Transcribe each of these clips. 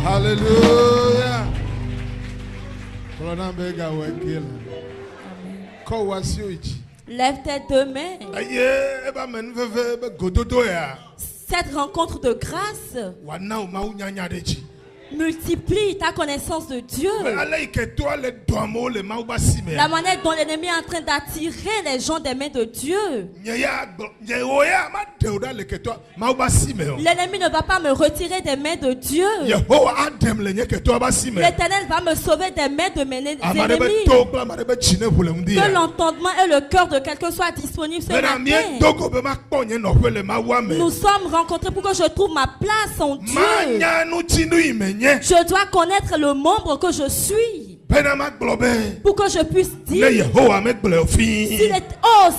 Hallelujah. Lève tes deux mains. Cette rencontre de grâce multiplie ta connaissance de Dieu. La manière dont l'ennemi est en train d'attirer les gens des mains de Dieu. L'ennemi ne va pas me retirer des mains de Dieu. L'Éternel va me sauver des mains de mes ennemis. Que l'entendement et le cœur de quelqu'un soient disponibles ce matin. Nous sommes rencontrés pour que je trouve ma place en Dieu. Je dois connaître le membre que je suis pour que je puisse dire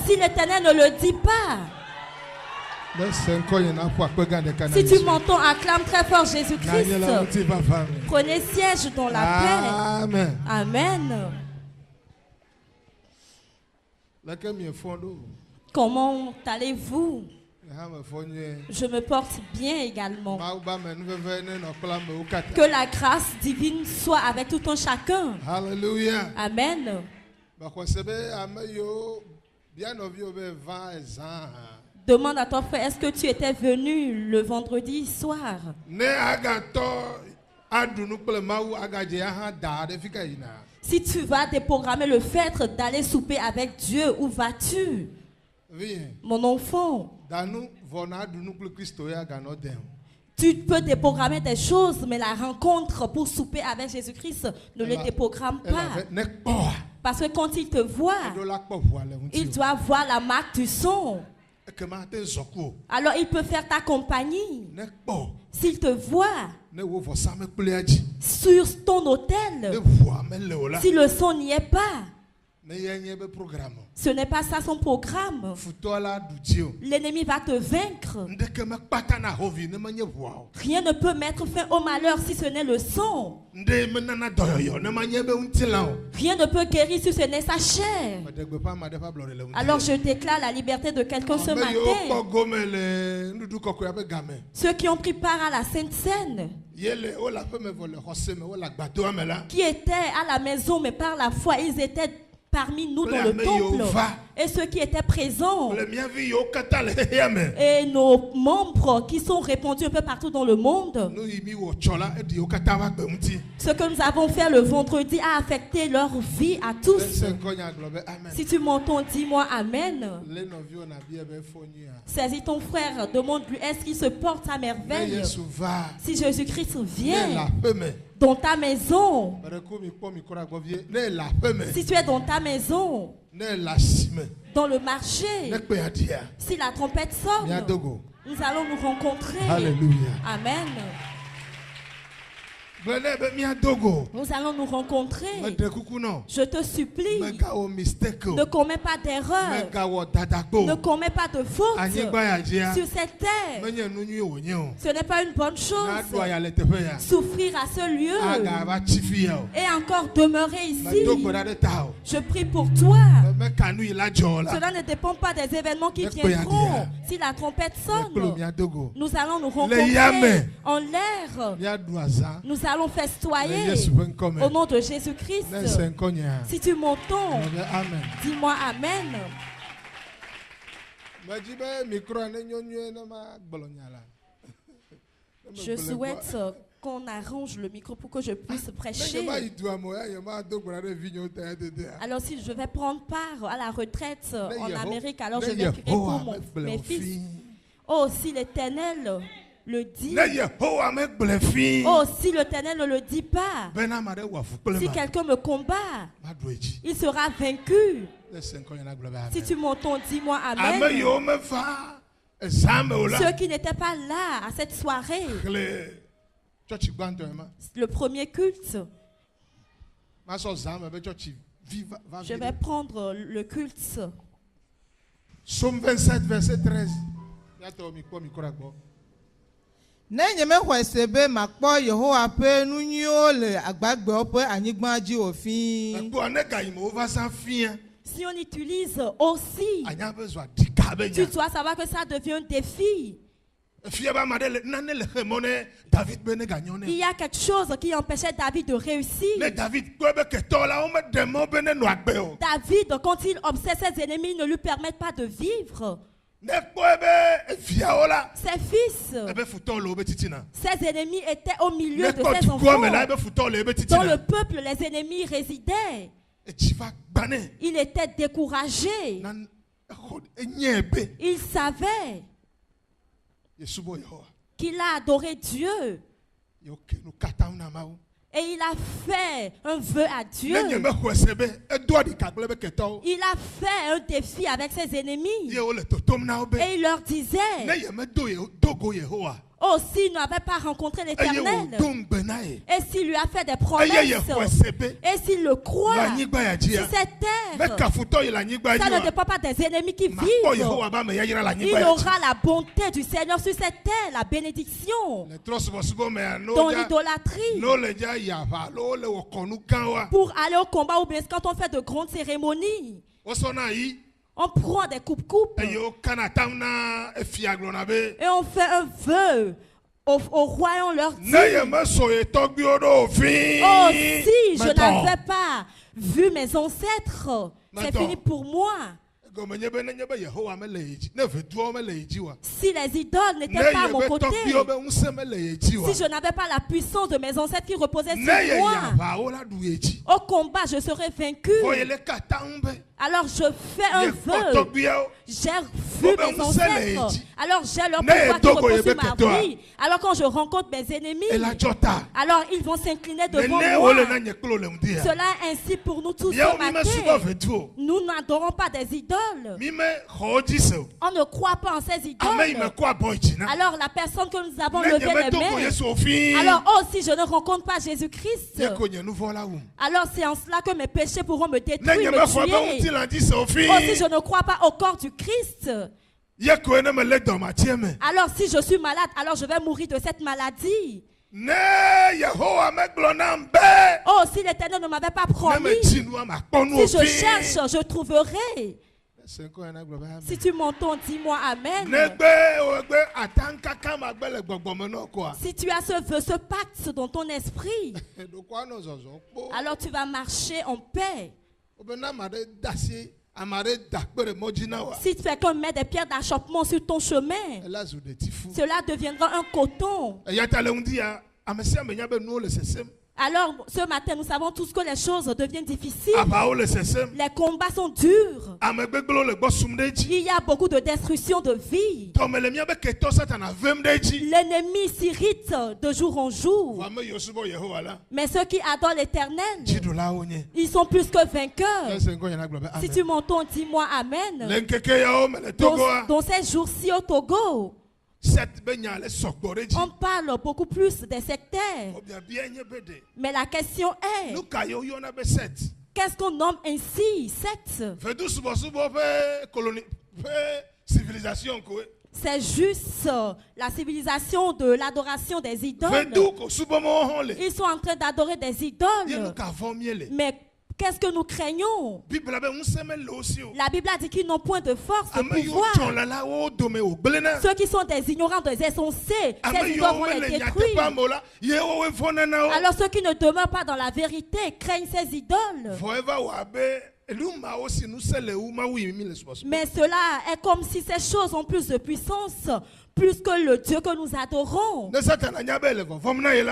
si l'Éternel ne le dit pas. Si tu m'entends, acclame très fort Jésus-Christ. Prenez siège dans la paix. Amen. Comment allez-vous? Je me porte bien également. Que la grâce divine soit avec tout un chacun. Hallelujah. Amen. Demande à ton frère, est-ce que tu étais venu le vendredi soir? Si tu vas déprogrammer le fait d'aller souper avec Dieu, où vas-tu? Mon enfant, tu peux déprogrammer des choses, mais la rencontre pour souper avec Jésus-Christ ne le déprogramme pas. Parce que quand il te voit, il doit voir la marque du son. Alors il peut faire ta compagnie. S'il te voit sur ton autel, si le son n'y est pas, ce n'est pas ça son programme. L'ennemi va te vaincre. Rien ne peut mettre fin au malheur si ce n'est le son. Rien ne peut guérir si ce n'est sa chair. Alors je déclare la liberté de quelqu'un ce matin. Ceux qui ont pris part à la Sainte Seine, qui étaient à la maison mais par la foi ils étaient parmi nous dans le temple, et ceux qui étaient présents, et nos membres qui sont répandus un peu partout dans le monde. Ce que nous avons fait le vendredi a affecté leur vie à tous. Si tu m'entends, dis-moi Amen. Saisis ton frère, demande-lui est-ce qu'il se porte à merveille. Si Jésus-Christ vient dans ta maison, si tu es dans ta maison, dans le marché, si la trompette sonne, Nous allons nous rencontrer. Alléluia. Amen. Nous allons nous rencontrer. Je te supplie, ne commets pas d'erreur, ne commets pas de faute sur cette terre. Ce n'est pas une bonne chose. Souffrir à ce lieu et encore demeurer ici. Je prie pour toi. Cela ne dépend pas des événements qui viendront. Si la trompette sonne, nous allons nous rencontrer en l'air. Nous allons festoyer au nom de Jésus-Christ. Si tu m'entends, dis-moi Amen. Je souhaite qu'on arrange le micro pour que je puisse prêcher. Alors si je vais prendre part à la retraite en Amérique, alors je vais prier pour mes fils. Oh, si l'Éternel le dit. Oh, si l'Éternel ne le dit pas, si quelqu'un me combat, il sera vaincu. Si tu m'entends, dis-moi Amen. Ceux qui n'étaient pas là à cette soirée, le premier culte, je vais prendre le culte. Psaume 27, verset 13. Nenye me hwesebe makpo Yehowa pe nunyo le agbagbe pe anyigba ji ofin. Si on utilise aussi, tu dois savoir que ça devient un défi. Il y a quelque chose qui empêchait David de réussir. David, quand il observe ses ennemis, ne lui permettent pas de vivre. Ses fils, ses ennemis étaient au milieu de ses enfants. Dans le peuple, les ennemis résidaient. Il était découragé. Il savait qu'il a adoré Dieu. Et il a fait un vœu à Dieu. Il a fait un défi avec ses ennemis. Et il leur disait, oh, s'il n'avait pas rencontré l'Éternel, et s'il lui a fait des promesses, et s'il le croit, si cette terre, ça ne dépend pas des ennemis qui vivent. Il aura la bonté du Seigneur sur cette terre, la bénédiction. Dans l'idolâtrie, pour aller au combat, ou bien quand on fait de grandes cérémonies, on prend des coupes-coupes et on fait un vœu au roi et on leur dit, oh, si je n'avais pas vu mes ancêtres, c'est fini pour moi. Si les idoles n'étaient pas à mon côté, si je n'avais pas la puissance de mes ancêtres qui reposaient sur moi, au combat je serais vaincu. Alors je fais un vœu. J'ai vu mes ancêtres. Alors j'ai leur pouvoir qui repose sur ma vie. Alors quand je rencontre mes ennemis, alors ils vont s'incliner devant moi. Cela est ainsi pour nous tous ce matin. Nous n'adorons pas des idoles. On ne croit pas en ces idoles. Alors la personne que nous avons levé les mains, alors oh, si je ne rencontre pas Jésus-Christ, alors c'est en cela que mes péchés pourront me détruire, me tuer. Oh, si je ne crois pas au corps du Christ, alors si je suis malade, alors je vais mourir de cette maladie. Oh, si l'Éternel ne m'avait pas promis, si je cherche, je trouverai. Si tu m'entends, dis-moi Amen. Si tu as ce pacte dans ton esprit, alors tu vas marcher en paix. Si tu fais comme mettre des pierres d'achoppement sur ton chemin, cela deviendra un coton. Alors, ce matin, nous savons tous que les choses deviennent difficiles. Les combats sont durs. Il y a beaucoup de destruction de vie. L'ennemi s'irrite de jour en jour. Mais ceux qui adorent l'Éternel, ils sont plus que vainqueurs. Si tu m'entends, dis-moi Amen. Dans ces jours-ci au Togo, On parle beaucoup plus des sectaires. Mais la question est, qu'est-ce qu'on nomme ainsi secte? C'est juste la civilisation de l'adoration des idoles. Ils sont en train d'adorer des idoles. Mais qu'est-ce que nous craignons? La Bible a dit qu'ils n'ont point de force, de pouvoir. Ceux qui sont des ignorants, des insensés, ces idoles vont les détruire. Alors ceux qui ne demeurent pas dans la vérité craignent ces idoles. Mais cela est comme si ces choses ont plus de puissance, plus que le Dieu que nous adorons.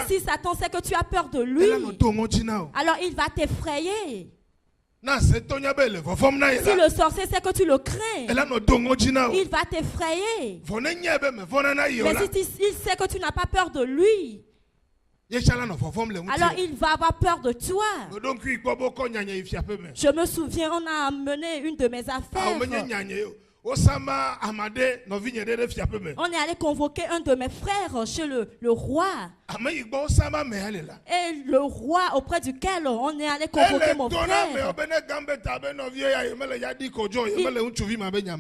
Si Satan sait que tu as peur de lui, alors il va t'effrayer. Si le sorcier sait que tu le crains, il va t'effrayer. Mais si il sait que tu n'as pas peur de lui, alors il va avoir peur de toi. Je me souviens, on a amené une de mes affaires. On est allé convoquer un de mes frères chez le roi. Et le roi auprès duquel on est allé convoquer mon frère,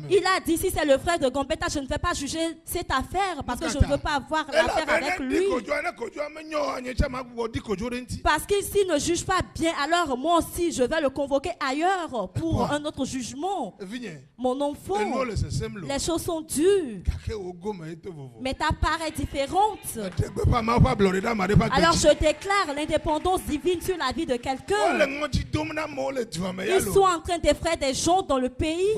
il a dit, si c'est le frère de Gambetta, je ne vais pas juger cette affaire parce que je ne veux pas avoir l'affaire avec lui. Parce qu'il s'il ne juge pas bien, alors moi aussi je vais le convoquer ailleurs pour un autre jugement. Mon enfant, les choses sont dures, mais ta part est différente. Alors je déclare l'indépendance divine sur la vie de quelqu'un. Ils sont en train d'effrayer des gens dans le pays,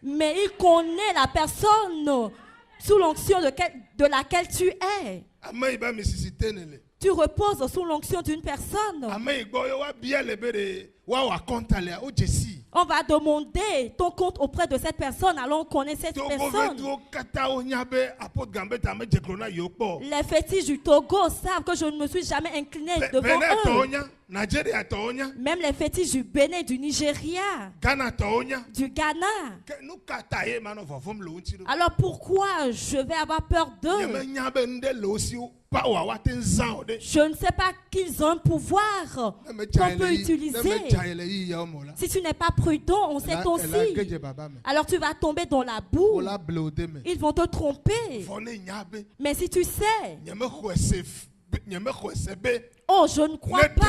mais il connaît la personne sous l'onction de laquelle tu es. Tu reposes sous l'onction d'une personne. On va demander ton compte auprès de cette personne. Alors on connaît cette personne. Les fétiches du Togo savent que je ne me suis jamais incliné devant eux. Même les fétiches du Bénin, du Nigeria, du Ghana. Alors pourquoi je vais avoir peur d'eux? Je ne sais pas qu'ils ont un pouvoir qu'on peut utiliser. Si tu n'es pas prudent, on sait aussi. Alors tu vas tomber dans la boue. Ils vont te tromper. Mais si tu sais, oh, je ne crois pas.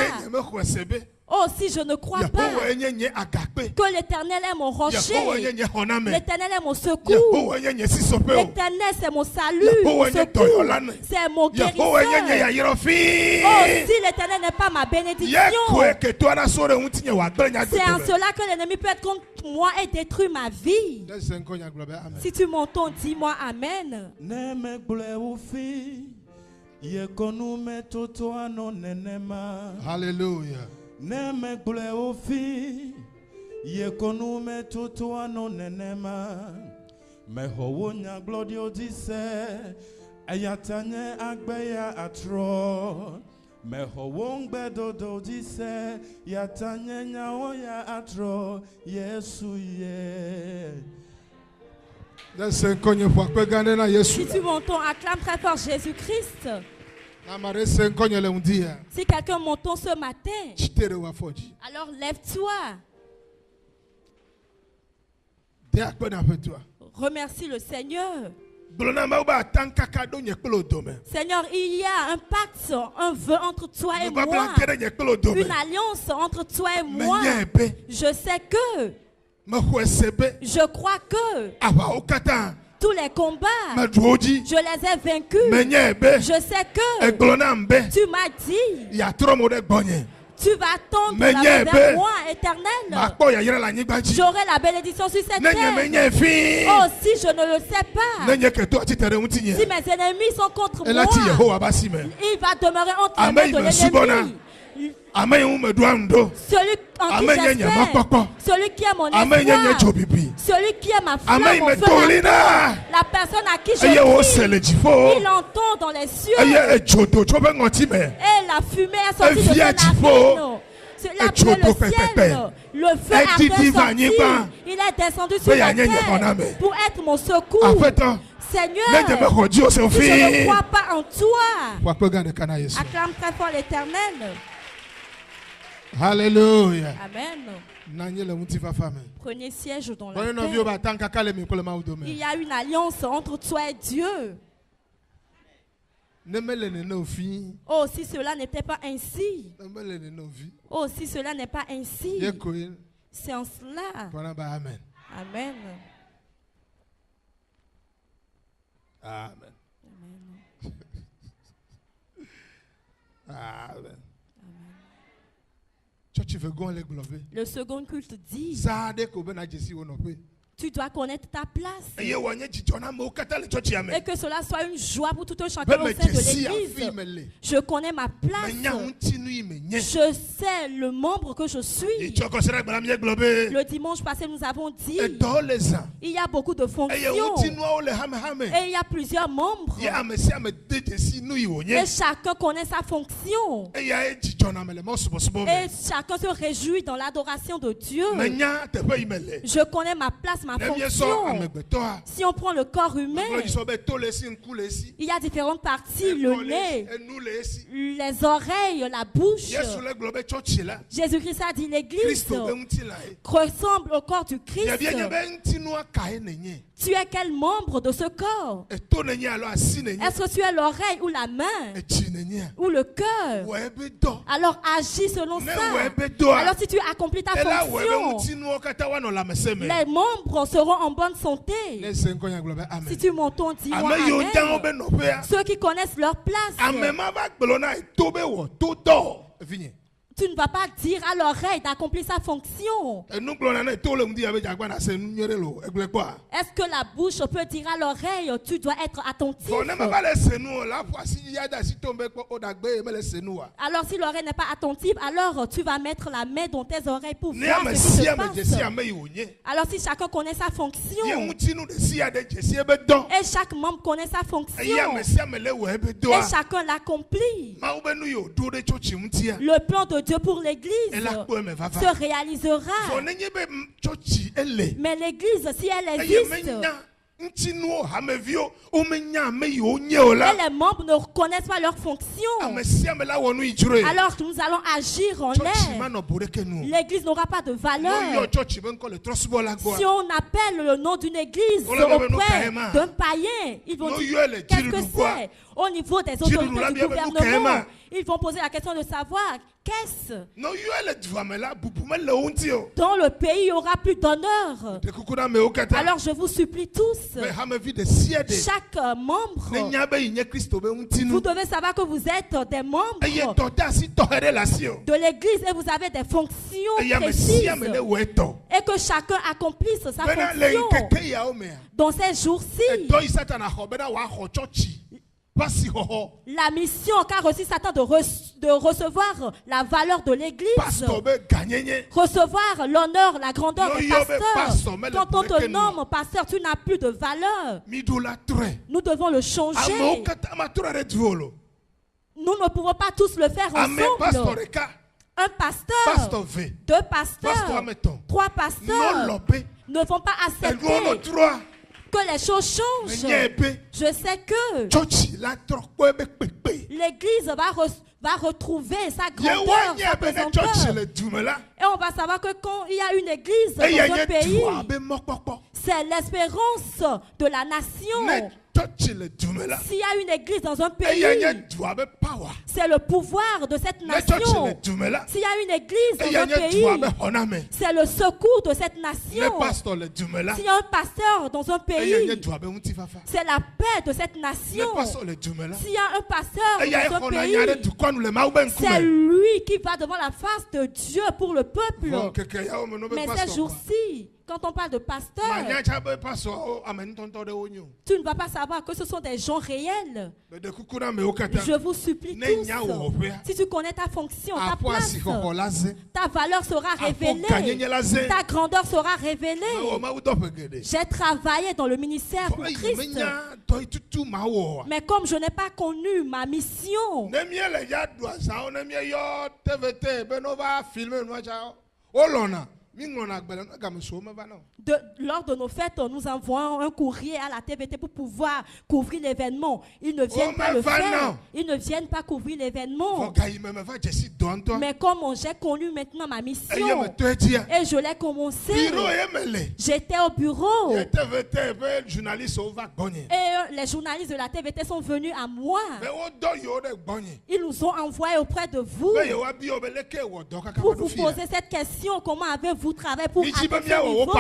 Oh, si je ne crois pas que l'Éternel est mon rocher, l'Éternel est mon secours, l'Éternel c'est mon salut, c'est mon guérisseur. Oh, si l'Éternel n'est pas ma bénédiction, c'est en cela que l'ennemi peut être contre moi et détruire ma vie. Si tu m'entends, dis-moi Amen. Hallelujah. Neme gule ofi ye konu me toto ano nenema me howonya glodio dise ayatanye agbeya atro me howongbe dodo dise yatanye nyaoya atro Yesu ye. Si tu m'entends, acclame très fort Jésus-Christ. Si quelqu'un m'entend ce matin, alors lève-toi. Remercie le Seigneur. Seigneur, il y a un pacte, un vœu entre toi et moi. Une alliance entre toi et moi. Je sais que, je crois que tous les combats, je les ai vaincus. Je sais que tu m'as dit, tu vas tendre la main vers moi, Éternel. J'aurai la bénédiction sur cette terre. Oh, si je ne le sais pas, si mes ennemis sont contre moi, il va demeurer entre les mains de l'ennemi. Celui en qui j'espère, celui qui est mon espoir, celui qui est ma flamme, mon feu, la personne à qui je crie, il entend dans les cieux, et la fumée est sortie de ses narines. Cela appelait le ciel. Le feu ardent sortit. Il est descendu sur la terre pour être mon secours. Seigneur, si je ne crois pas en toi, acclame très fort l'Éternel. Alléluia. Amen. Prenez siège dans la paix. Il y a une alliance entre toi et Dieu. Oh, si cela n'était pas ainsi. Oh, si cela n'est pas ainsi. C'est en cela. Amen. Amen. Amen. Amen. Le second culte dit, tu dois connaître ta place. Et que cela soit une joie pour tout un chacun au sein de l'église. Je connais ma place. Je sais le membre que je suis. Le dimanche passé, nous avons dit, il y a beaucoup de fonctions. Et il y a plusieurs membres. Et chacun connaît sa fonction. Et chacun se réjouit dans l'adoration de Dieu. Je connais ma place, ma fonction. Si on prend le corps humain, il y a différentes parties, le nez, les oreilles, la bouche. Jésus-Christ a dit l'église ressemble au corps du Christ. Tu es quel membre de ce corps? Est-ce que tu es l'oreille ou la main ou le cœur? Alors agis selon ça. Alors si tu accomplis ta fonction, les membres seront en bonne santé. Si tu m'entends, dis-moi amen. Ceux qui connaissent leur place. Tu ne vas pas dire à l'oreille d'accomplir sa fonction. Est-ce que la bouche peut dire à l'oreille, tu dois être attentif? Alors si l'oreille n'est pas attentive, alors tu vas mettre la main dans tes oreilles pour voir ce qui se passe. Alors si chacun connaît sa fonction, et chaque membre connaît sa fonction, et chacun l'accomplit, le plan de Dieu pour l'église se réalisera. Mais l'église, si elle existe, et les membres ne reconnaissent pas leur fonction, alors nous allons agir en elle. L'église n'aura pas de valeur. Si on appelle le nom d'une église auprès d'un païen, ils vont dire qu'est-ce que c'est? Au niveau des autorités du gouvernement, ils vont poser la question de savoir qu'est-ce. Dans le pays, il n'y aura plus d'honneur. Alors je vous supplie tous, chaque membre, vous devez savoir que vous êtes des membres de l'église et vous avez des fonctions précises. Et que chacun accomplisse sa fonction dans ces jours-ci. La mission qu'a reçu Satan de recevoir la valeur de l'église, recevoir l'honneur, la grandeur des pasteurs. Quand on te nomme pasteur, tu n'as plus de valeur. Nous devons le changer. Nous ne pouvons pas tous le faire ensemble. Un pasteur, deux pasteurs, trois pasteurs ne vont pas accepter que les choses changent. Je sais que l'église va retrouver sa grandeur, sa pesanteur. Et on va savoir que quand il y a une église dans un pays, c'est l'espérance de la nation. S'il y a une église dans un pays, c'est le pouvoir de cette nation. S'il y a une église dans un pays, c'est le secours de cette nation. S'il y a un pasteur dans un pays, c'est la paix de cette nation. S'il y a un pasteur dans un pays, c'est lui qui va devant la face de Dieu pour le peuple. Mais ces jours-ci, quand on parle de pasteur, tu ne vas pas savoir que ce sont des gens réels. Je vous supplie tous, si tu connais ta fonction, ta place, ta valeur sera révélée, ta grandeur sera révélée. J'ai travaillé dans le ministère pour Christ. Mais comme je n'ai pas connu ma mission, lors de nos fêtes, nous envoyons un courrier à la TVT pour pouvoir couvrir l'événement. Ils ne viennent pas le faire. Ils ne viennent pas couvrir l'événement. Mais comme j'ai connu maintenant ma mission et je l'ai commencé, j'étais au bureau. Et les journalistes de la TVT sont venus à moi. Ils nous ont envoyés auprès de vous pour vous poser cette question. Comment avez-vous travaillé pour atteindre ce niveau?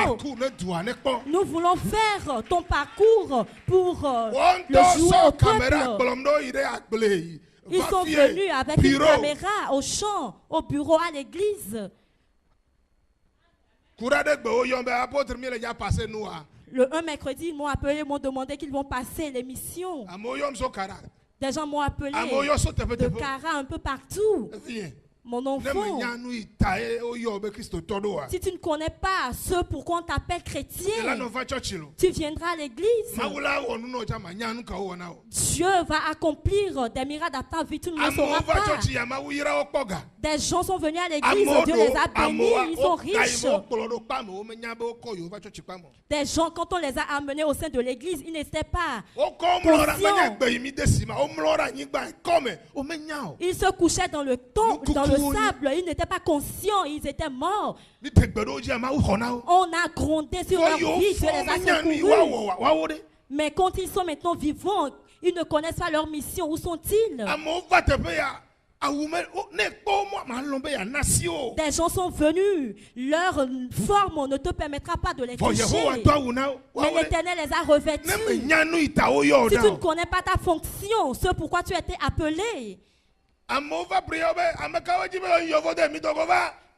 Nous voulons faire ton parcours pour le jouer au peuple. Ils sont venus avec une caméra au champ, au bureau, à l'église. Le 1 mercredi, ils m'ont appelé, ils m'ont demandé qu'ils vont passer l'émission. Des gens m'ont appelé de Cara un peu partout. Mon enfant, si tu ne connais pas ce pourquoi on t'appelle chrétien, tu viendras à l'église. Dieu va accomplir des miracles dans ta vie, tu ne le sauras pas. Des gens sont venus à l'église, Dieu les a bénis, ils sont riches. Des gens, quand on les a amenés au sein de l'église, ils n'étaient pas conscients. Ils se couchaient dans le sable, ils n'étaient pas conscients, ils étaient morts. On a grondé sur leur vie, Dieu les a secourus. Mais quand ils sont maintenant vivants, ils ne connaissent pas leur mission. Où sont-ils? Des gens sont venus, leur forme ne te permettra pas de les toucher. Mais l'Éternel les a revêtus. Si tu ne connais pas ta fonction, ce pourquoi tu as été appelé.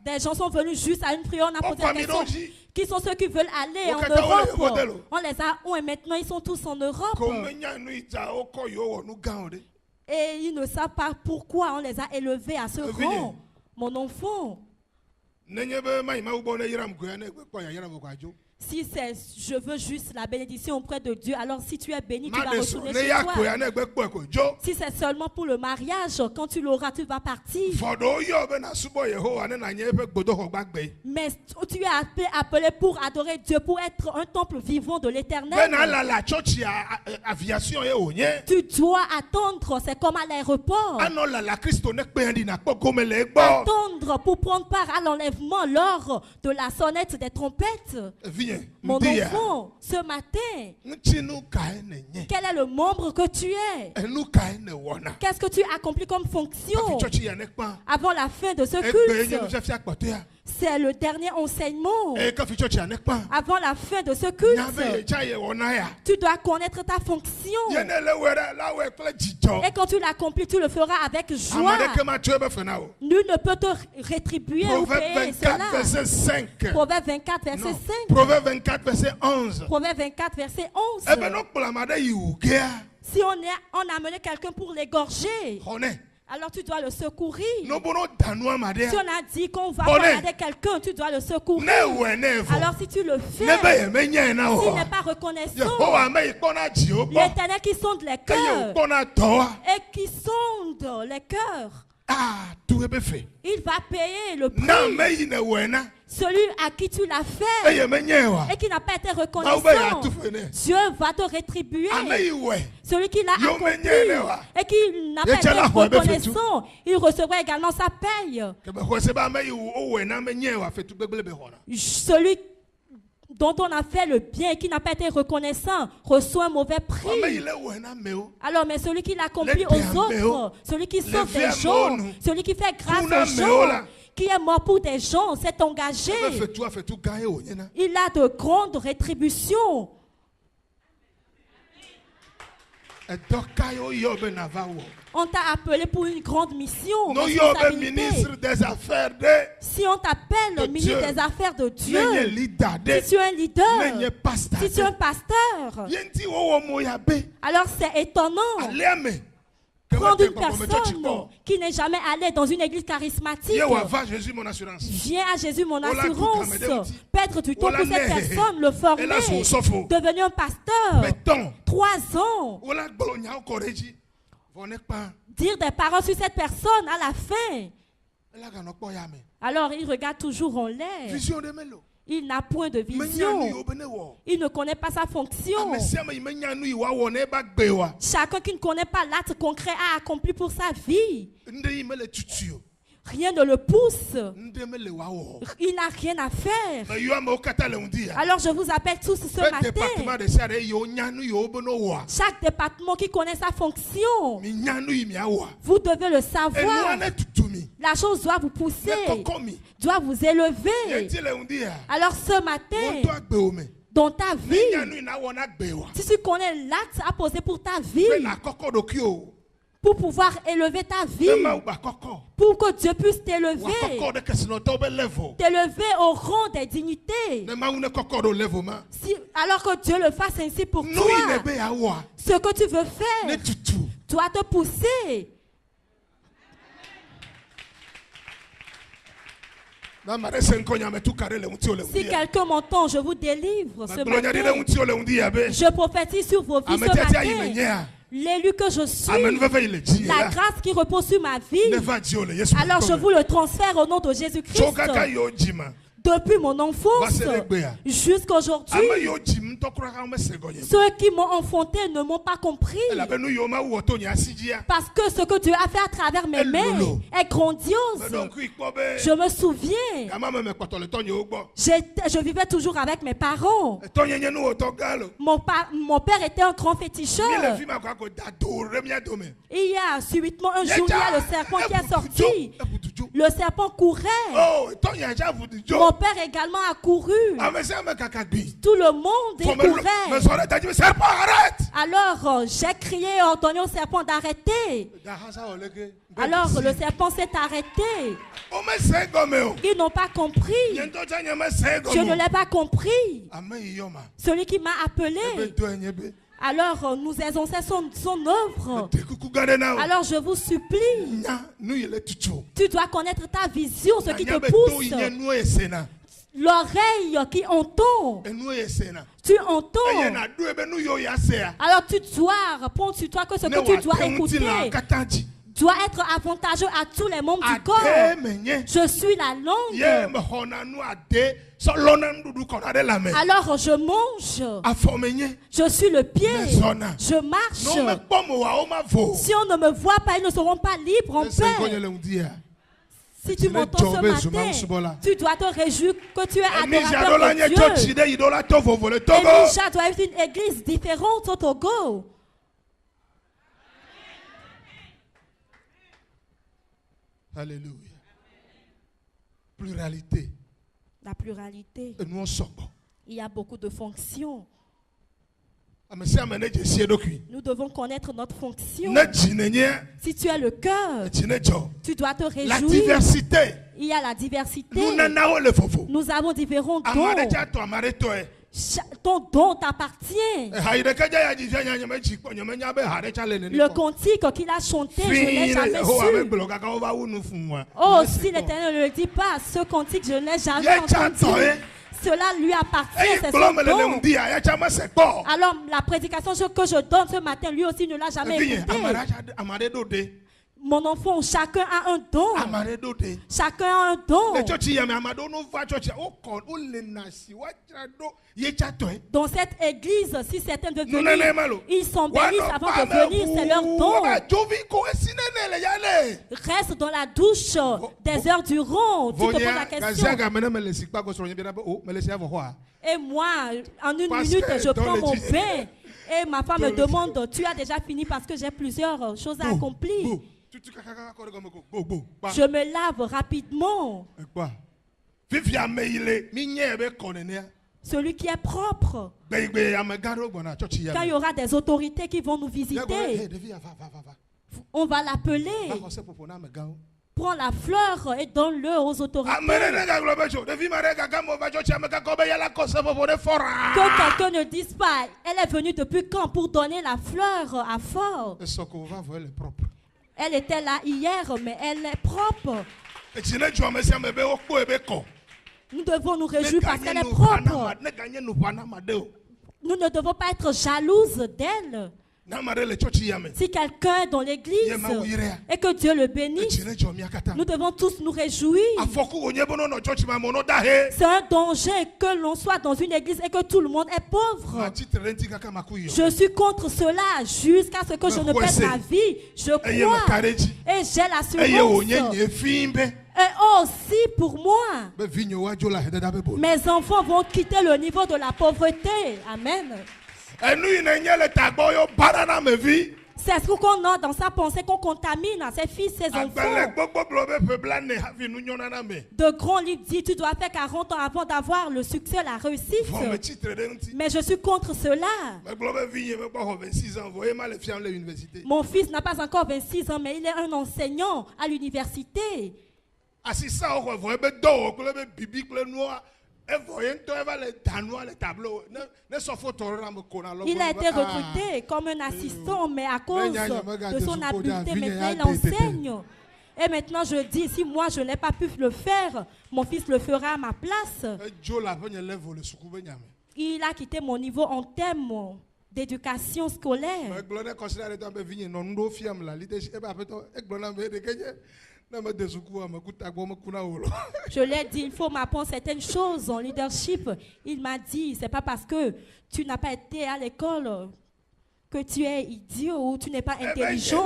Des gens sont venus juste à une prière, on a posé la question. Qui sont ceux qui veulent aller en Europe? On les a, et maintenant ils sont tous en Europe. Et ils ne savent pas pourquoi on les a élevés à ce rang. Mon enfant. Si je veux juste la bénédiction auprès de Dieu, alors si tu es béni, tu vas retourner chez toi. Si c'est seulement pour le mariage, quand tu l'auras, tu vas partir. Mais tu es appelé pour adorer Dieu, pour être un temple vivant de l'Éternel. Tu dois attendre, c'est comme à l'aéroport. Attendre pour prendre part à l'enlèvement lors de la sonnette des trompettes. Mon enfant, ce matin, quel est le membre que tu es? Qu'est-ce que tu accomplis comme fonction avant la fin de ce culte? C'est le dernier enseignement. Avant la fin de ce culte, tu dois connaître ta fonction. Et quand tu l'accomplis, tu le feras avec joie. Nul ne peut te rétribuer ou payer cela. Proverbe 24, verset 5. Proverbe 24, verset 11. Proverbe 24, verset 11. Si on a amené quelqu'un pour l'égorger, alors tu dois le secourir. Si on a dit qu'on va regarder quelqu'un, tu dois le secourir. Alors si tu le fais, s'il n'est pas reconnaissant, l'Éternel qui sonde les cœurs et qui sonde les cœurs, il va payer le prix. Celui à qui tu l'as fait et qui n'a pas été reconnaissant, Dieu va te rétribuer. Celui qui l'a accompli et qui n'a pas été reconnaissant, il recevra également sa paye. Celui dont on a fait le bien et qui n'a pas été reconnaissant reçoit un mauvais prix. Alors, mais celui qui l'accomplit aux autres, celui qui sauve des gens, celui qui fait grâce aux gens, qui est mort pour des gens, s'est engagé, il a de grandes rétributions. On t'a appelé pour une grande mission. Si on t'appelle ministre des Affaires de Dieu, si tu es un leader, si tu es un pasteur, alors c'est étonnant. Prendre une personne qui n'est jamais allée dans une église charismatique. Viens à Jésus mon assurance. Perdre du temps pour cette personne, le former, devenir un pasteur. 3 ans. Dire des paroles sur cette personne à la fin. Alors il regarde toujours en l'air. Il n'a point de vision. Il ne connaît pas sa fonction. Chacun qui ne connaît pas l'acte concret à accomplir pour sa vie. Rien ne le pousse. Il n'a rien à faire. Alors je vous appelle tous ce matin. Chaque département qui connaît sa fonction, vous devez le savoir. La chose doit vous pousser, doit vous élever. Alors ce matin, dans ta vie, si tu connais l'acte à poser pour ta vie, pour pouvoir élever ta vie, pour que Dieu puisse t'élever au rang des dignités. Alors que Dieu le fasse ainsi pour toi, ce que tu veux faire doit te pousser. Si quelqu'un m'entend, je vous délivre ce matin. Je prophétise sur vos vies ce matin. L'élu que je suis, la grâce qui repose sur ma vie, alors je vous le transfère au nom de Jésus-Christ. Depuis mon enfance jusqu'à aujourd'hui, ceux qui m'ont enfanté ne m'ont pas compris. Parce que ce que Dieu a fait à travers mes mains est grandiose. Je me souviens, je vivais toujours avec mes parents. Mon père était un grand féticheur. Il y a subitement un jour, il y a le serpent qui est sorti. Le serpent courait. Mon père également a couru. Tout le monde courait. Alors j'ai crié et ordonné au serpent d'arrêter. Alors le serpent s'est arrêté. Ils n'ont pas compris. Je ne l'ai pas compris. Celui qui m'a appelé. Alors nous exauçons son œuvre. Alors je vous supplie, tu dois connaître ta vision, ce qui te pousse. L'oreille qui entend, tu entends. Alors tu dois répondre sur toi que ce que tu dois écouter doit être avantageux à tous les membres du corps. Je suis la langue. Alors je mange. Je suis le pied. Je marche. Si on ne me voit pas, ils ne seront pas libres en paix. Si tu m'entends ce matin, tu dois te réjouir que tu es adorateur de Dieu. Elisha doit être une église différente au Togo. Alléluia. Pluralité. La pluralité. Il y a beaucoup de fonctions. Nous devons connaître notre fonction. Si tu as le cœur, tu dois te réjouir. La diversité. Il y a la diversité. Nous avons différents dons. Ton don t'appartient. Le cantique qu'il a chanté, je ne l'ai jamais su. Oh, si l'Éternel ne le dit pas, ce cantique, je ne l'ai jamais entendu. Cela lui appartient, c'est son don. Alors la prédication que je donne ce matin, lui aussi ne l'a jamais écouté. Mon enfant, chacun a un don. Chacun a un don. Dans cette église, si certains veulent venir, ils s'embellissent avant de venir, c'est leur don. Reste dans la douche des heures durant. Tu te poses la question. Et moi, en une minute, je prends mon bain. Et ma femme me demande, tu as déjà fini parce que j'ai plusieurs choses à accomplir. Je me lave rapidement. Celui qui est propre. Quand il y aura des autorités qui vont nous visiter, on va l'appeler. Prends la fleur et donne-le aux autorités. Que quelqu'un ne dise pas, elle est venue depuis quand pour donner la fleur à Fort. Elle était là hier, mais elle est propre. Nous devons nous réjouir parce qu'elle est propre. Nous ne devons pas être jalouses d'elle. Si quelqu'un est dans l'église et que Dieu le bénisse, nous devons tous nous réjouir. C'est un danger que l'on soit dans une église et que tout le monde est pauvre. Je suis contre cela jusqu'à ce que je ne perde ma vie. Je crois et j'ai l'assurance. Et aussi pour moi, mes enfants vont quitter le niveau de la pauvreté. Amen. C'est ce qu'on a dans sa pensée, qu'on contamine à ses fils, ses enfants. De grands livres disent tu dois faire 40 ans avant d'avoir le succès, la réussite. Mais je suis contre cela. Mon fils n'a pas encore 26 ans, mais il est un enseignant à l'université. Il a été recruté comme un assistant, mais à cause de son habileté, maintenant il enseigne. Et maintenant je dis, si moi je n'ai pas pu le faire, mon fils le fera à ma place. Il a quitté mon niveau en termes d'éducation scolaire. Je lui ai dit, il faut m'apprendre certaines choses en leadership. Il m'a dit, c'est pas parce que tu n'as pas été à l'école que tu es idiot ou tu n'es pas intelligent.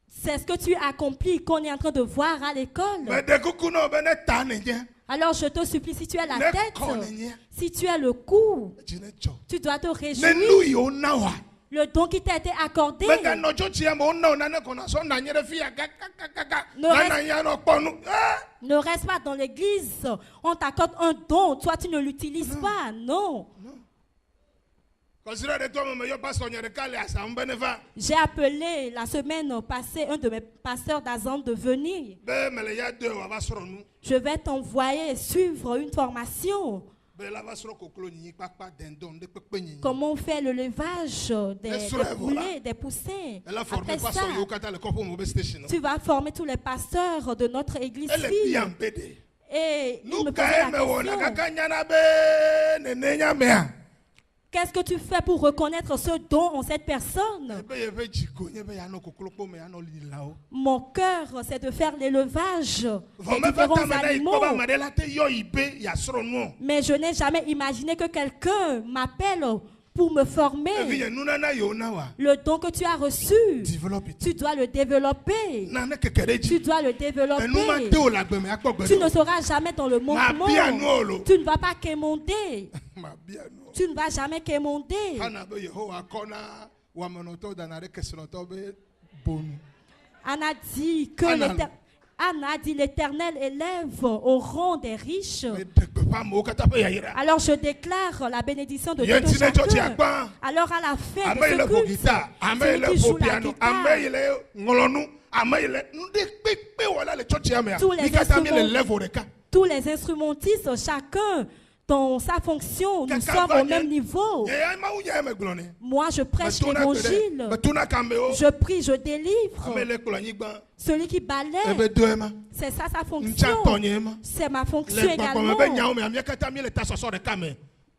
C'est ce que tu accomplis qu'on est en train de voir à l'école. Alors je te supplie, si tu as la tête, si tu as le cou, tu dois te réjouir. Le don qui t'a été accordé. Ne reste pas dans l'église. On t'accorde un don, toi tu ne l'utilises pas. Non. J'ai appelé la semaine passée un de mes pasteurs d'Azan de venir. Je vais t'envoyer suivre une formation. Comment on fait le levage des poulets, des poussins. Après ça, tu vas former tous les pasteurs de notre église fille. Et il me posait la question. Qu'est-ce que tu fais pour reconnaître ce don en cette personne? Mon cœur, c'est de faire l'élevage des différents animaux. Mais je n'ai jamais imaginé que quelqu'un m'appelle pour me former. Le don que tu as reçu, tu dois le développer. Tu dois le développer. Tu ne seras jamais dans le monde. Tu ne vas pas quémander. Tu ne vas jamais quémander. Anna dit que l'Éternel élève au rang des riches. Alors je déclare la bénédiction de Dieu de chacun. Alors à la fin de ce culte, celui qui joue la guitare, tous les instrumentistes, chacun dans sa fonction, nous sommes au même niveau. Moi, je prêche l'évangile. Je prie, je délivre. Celui qui balaie, c'est ça sa fonction. C'est ma fonction également.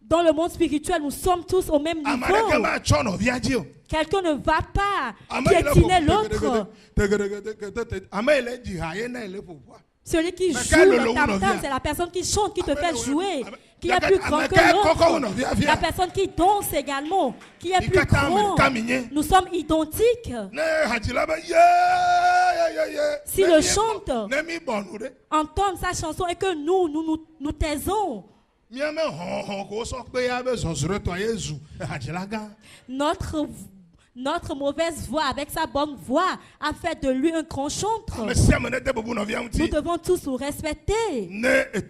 Dans le monde spirituel, nous sommes tous au même niveau. Quelqu'un ne va pas piétiner l'autre. Celui qui joue le tam-tam, c'est la personne qui chante, qui te fait jouer, qui est plus grand que l'autre. La personne qui danse également, qui est plus grand. Nous sommes identiques. Si le chante, entend sa chanson et que nous taisons, notre mauvaise voix avec sa bonne voix a fait de lui un grand chanteur. Nous devons tous nous respecter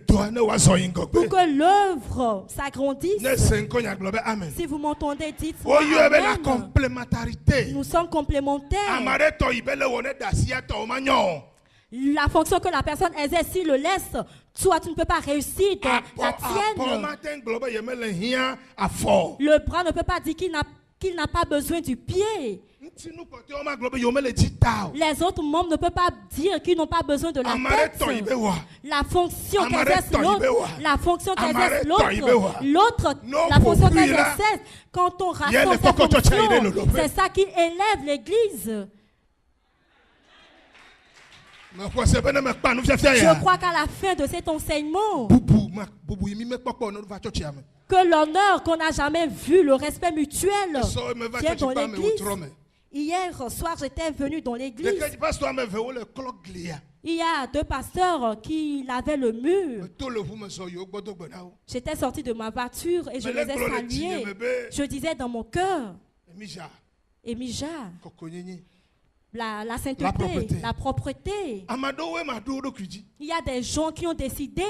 pour que l'œuvre s'agrandisse. Si vous m'entendez, dites-moi Amen. Nous sommes complémentaires. La fonction que la personne exerce, s'il le laisse, toi, tu ne peux pas réussir dans la tienne. Le bras ne peut pas dire qu'il n'a pas besoin du pied. Les autres membres ne peuvent pas dire qu'ils n'ont pas besoin de la tête. La fonction qu'exerce l'autre, la fonction qu'exerce l'autre, la fonction qu'exerce, quand on rassemble ces fonctions, c'est ça qui élève l'Église. Je crois qu'à la fin de cet enseignement, que l'honneur qu'on n'a jamais vu, le respect mutuel, vient dans l'église. Hier soir, j'étais venu dans l'église. Il y a 2 pasteurs qui lavaient le mur. J'étais sorti de ma voiture et je les ai salués. Je disais dans mon cœur, Émija, la sainteté, la propreté. Il y a des gens qui ont décidé.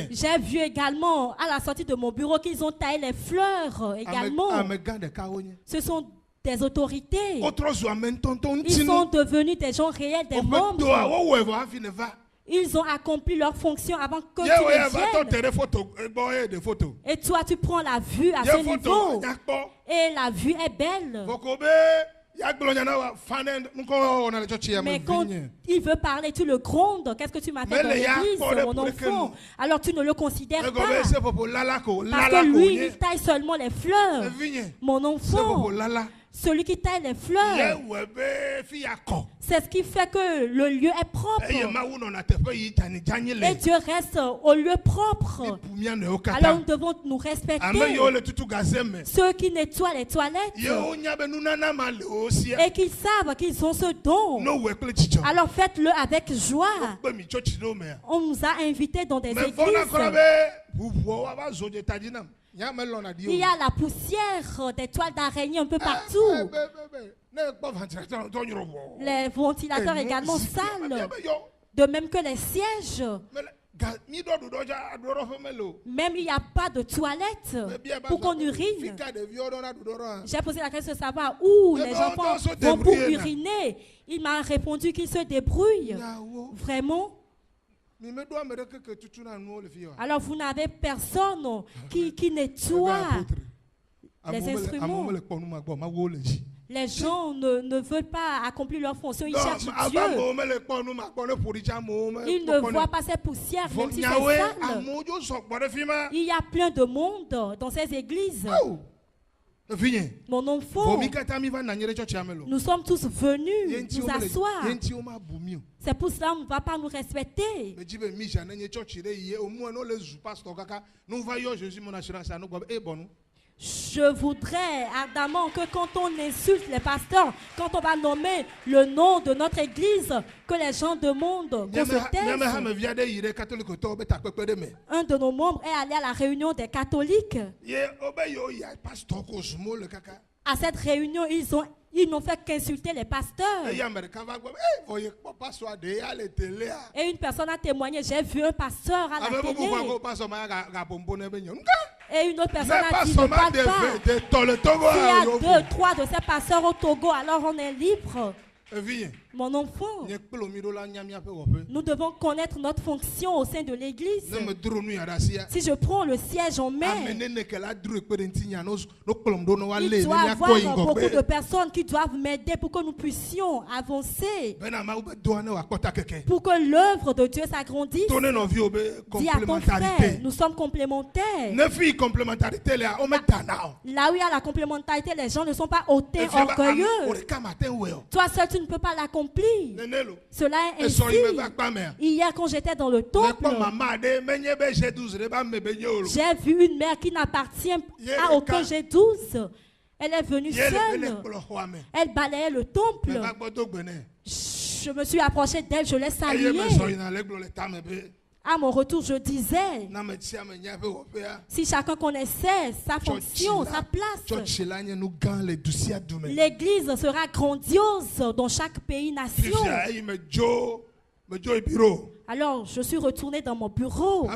J'ai vu également à la sortie de mon bureau qu'ils ont taillé les fleurs également. Ce sont des autorités. Ils sont devenus des gens réels, des membres. Ils ont accompli leur fonction avant que tu ne viennes. Et toi, tu prends la vue à ce niveau. Et la vue est belle. Mais quand il veut parler, tu le grondes. Qu'est-ce que tu m'as fait dans l'église, mon enfant? Alors tu ne le considères pas. Parce que lui, il taille seulement les fleurs. Mon enfant, celui qui taille les fleurs, c'est ce qui fait que le lieu est propre. Et Dieu reste au lieu propre. Alors nous devons nous respecter. Ceux qui nettoient les toilettes et qui savent qu'ils ont ce don, alors faites-le avec joie. On nous a invités dans des églises. Il y a la poussière des toiles d'araignée un peu partout. Les ventilateurs également sales. De même que les sièges. Même il n'y a pas de toilette pour qu'on urine. J'ai posé la question de savoir où les enfants vont pour uriner. Il m'a répondu qu'ils se débrouillent. Vraiment. Alors vous n'avez personne qui nettoie les instruments. Les gens ne veulent pas accomplir leur fonction, ils cherchent Dieu. Ils ne voient pas ces poussières, même si c'est sale. Il y a plein de monde dans ces églises. Mon enfant, nous sommes tous venus nous asseoir. C'est pour cela qu'on ne va pas nous respecter. Je voudrais ardemment que quand on insulte les pasteurs, quand on va nommer le nom de notre église, que les gens demandent qu'on se taise. Un de nos membres est allé à la réunion des catholiques. À cette réunion, ils n'ont fait qu'insulter les pasteurs. Et une personne a témoigné, j'ai vu un pasteur à la télé. Et une autre personne a dit, ne parle pas. S'il y a 2, 3 de ces pasteurs au Togo, alors on est libre. Mon enfant, nous devons connaître notre fonction au sein de l'église. Si je prends le siège en main, il doit y avoir beaucoup de personnes qui doivent m'aider pour que nous puissions avancer. Pour que l'œuvre de Dieu s'agrandisse. Dis à ton frère, nous sommes complémentaires. Là où il y a la complémentarité, les gens ne sont pas hautains, orgueilleux. Toi seul, tu ne peux pas l'accomplir. Cela est ainsi. Hier, quand j'étais dans le temple, j'ai vu une mère qui n'appartient à aucun G12. Elle est venue seule. Elle balayait le temple. Je me suis approché d'elle, je l'ai saluée. À mon retour, je disais, si chacun connaissait sa fonction, sa place, l'église sera grandiose dans chaque pays, nation. Alors, je suis retourné dans mon bureau.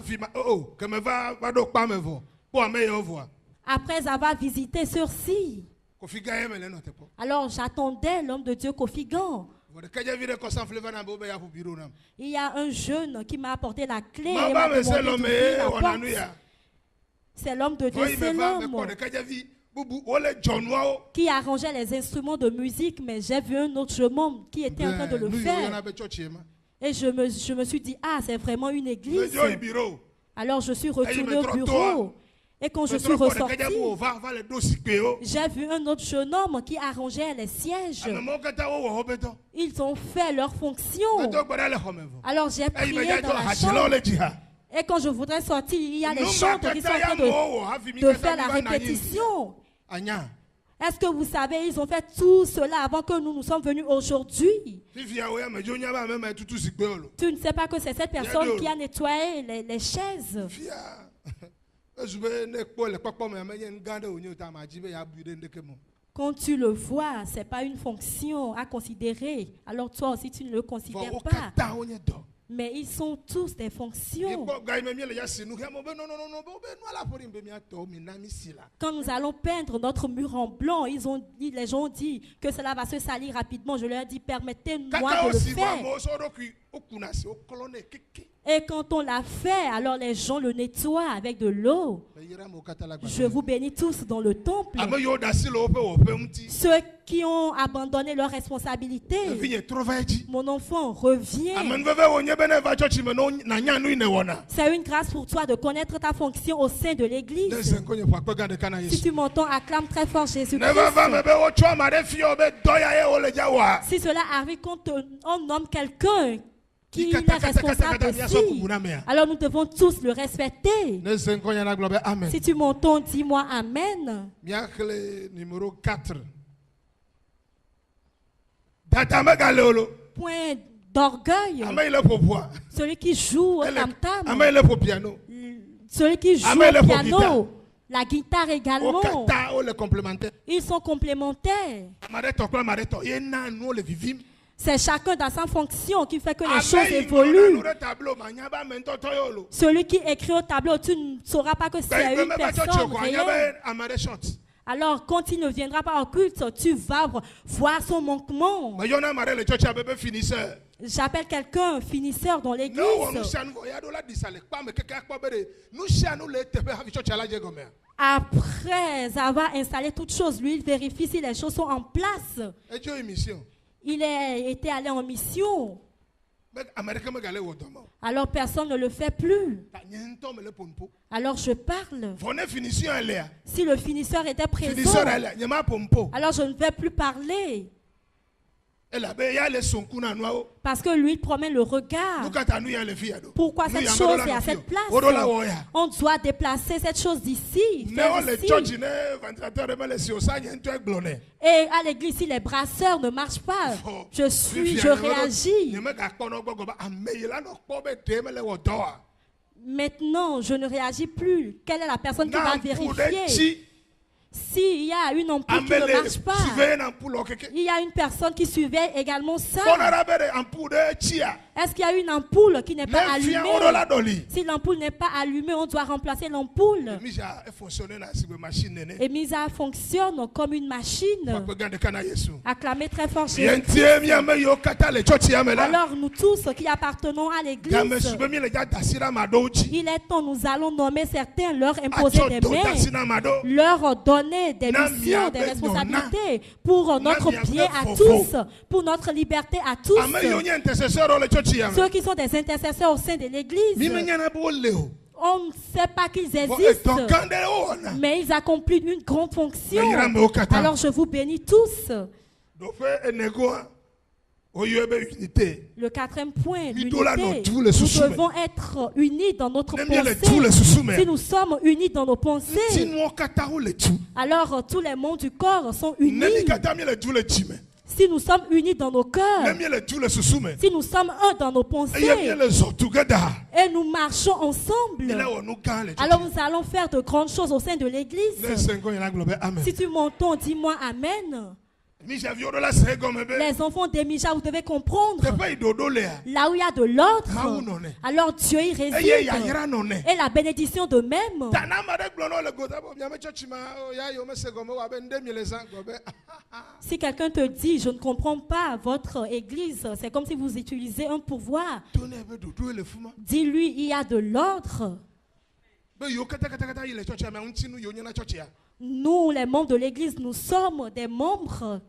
Après avoir visité ceux-ci, Alors j'attendais l'homme de Dieu Kofi Gan. Il y a un jeune qui m'a apporté la clé et m'a demandé d'ouvrir la porte. C'est l'homme de Dieu, c'est l'homme qui arrangeait les instruments de musique, mais j'ai vu un autre jeune homme qui était en train de le faire. Et je me suis dit, ah, c'est vraiment une église. Alors je suis retourné au bureau. Et quand je suis ressorti, j'ai vu un autre jeune homme qui arrangeait les sièges. Ils ont fait leur fonction. Alors j'ai prié dans la chambre. Et quand je voudrais sortir, il y a les chantres qui sont en train de faire la répétition. Est-ce que vous savez, ils ont fait tout cela avant que nous sommes venus aujourd'hui. Tu ne sais pas que c'est cette personne qui a nettoyé les chaises. Quand tu le vois, ce n'est pas une fonction à considérer. Alors toi aussi, tu ne le considères pas. Mais ils sont tous des fonctions. Quand nous allons peindre notre mur en blanc, les gens ont dit que cela va se salir rapidement. Je leur ai dit, permettez-moi de le faire. Et quand on l'a fait, alors les gens le nettoient avec de l'eau. Je vous bénis tous dans le temple. Ceux qui ont abandonné leurs responsabilités, mon enfant, reviens. C'est une grâce pour toi de connaître ta fonction au sein de l'église. Si tu m'entends, acclame très fort Jésus-Christ. Si cela arrive quand on nomme quelqu'un qui est responsable aussi, alors nous devons tous le respecter. Si tu m'entends, dis-moi Amen. Numéro 4. Point d'orgueil. Celui qui joue au tam-tam. Celui qui joue au piano. La guitare également. Ils sont complémentaires. C'est chacun dans sa fonction qui fait que les choses évoluent. Celui qui écrit au tableau, tu ne sauras pas que c'est une personne réelle. Alors, quand il ne viendra pas au culte, tu vas voir son manquement. J'appelle quelqu'un finisseur dans l'église. Après avoir installé toutes choses, lui, il vérifie si les choses sont en place. Il était allé en mission. Alors personne ne le fait plus. Alors je parle. Si le finisseur était présent, alors je ne vais plus parler. Parce que lui promène le regard. Pourquoi cette chose est à cette place? On doit déplacer cette chose d'ici. Et à l'église, si les brasseurs ne marchent pas, je réagis. Maintenant, je ne réagis plus. Quelle est la personne qui va vérifier? S'il y a une ampoule qui ne marche pas, il y a une personne qui surveille également ça. Est-ce qu'il y a une ampoule qui n'est pas allumée? Si l'ampoule n'est pas allumée, on doit remplacer l'ampoule. Et Misa fonctionne comme une machine. Acclamez très fort Jésus. Alors nous tous qui appartenons à l'église, il est temps, nous allons nommer certains, leur imposer des mains, leur donner des missions, des responsabilités pour notre bien à tous, pour notre liberté à tous. Ceux qui sont des intercesseurs au sein de l'église, on ne sait pas qu'ils existent, mais ils accomplissent une grande fonction. Alors je vous bénis tous. Le quatrième point, l'unité. Nous devons être unis dans notre pensée. Si nous sommes unis dans nos pensées, alors tous les membres du corps sont unis. Si nous sommes unis dans nos cœurs, si nous sommes un dans nos pensées, et nous marchons ensemble, alors nous allons faire de grandes choses au sein de l'église. Si tu m'entends, dis-moi Amen. Les enfants des Mija, vous devez comprendre. Là où il y a de l'ordre, alors Dieu y réside. Et la bénédiction de même. Si quelqu'un te dit, je ne comprends pas votre église, c'est comme si vous utilisez un pouvoir. Dis-lui, il y a de l'ordre. Nous, les membres de l'église, nous sommes des membres.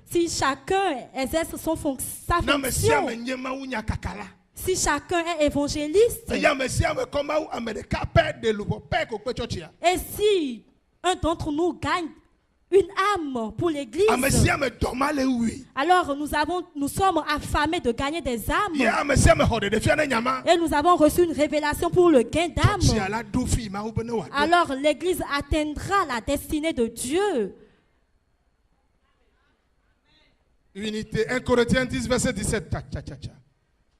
Si chacun exerce sa fonction, si chacun est évangéliste, et si un d'entre nous gagne une âme pour l'église, alors nous sommes affamés de gagner des âmes, et nous avons reçu une révélation pour le gain d'âme, alors l'église atteindra la destinée de Dieu. Unité. 1 Corinthiens 10, verset 17.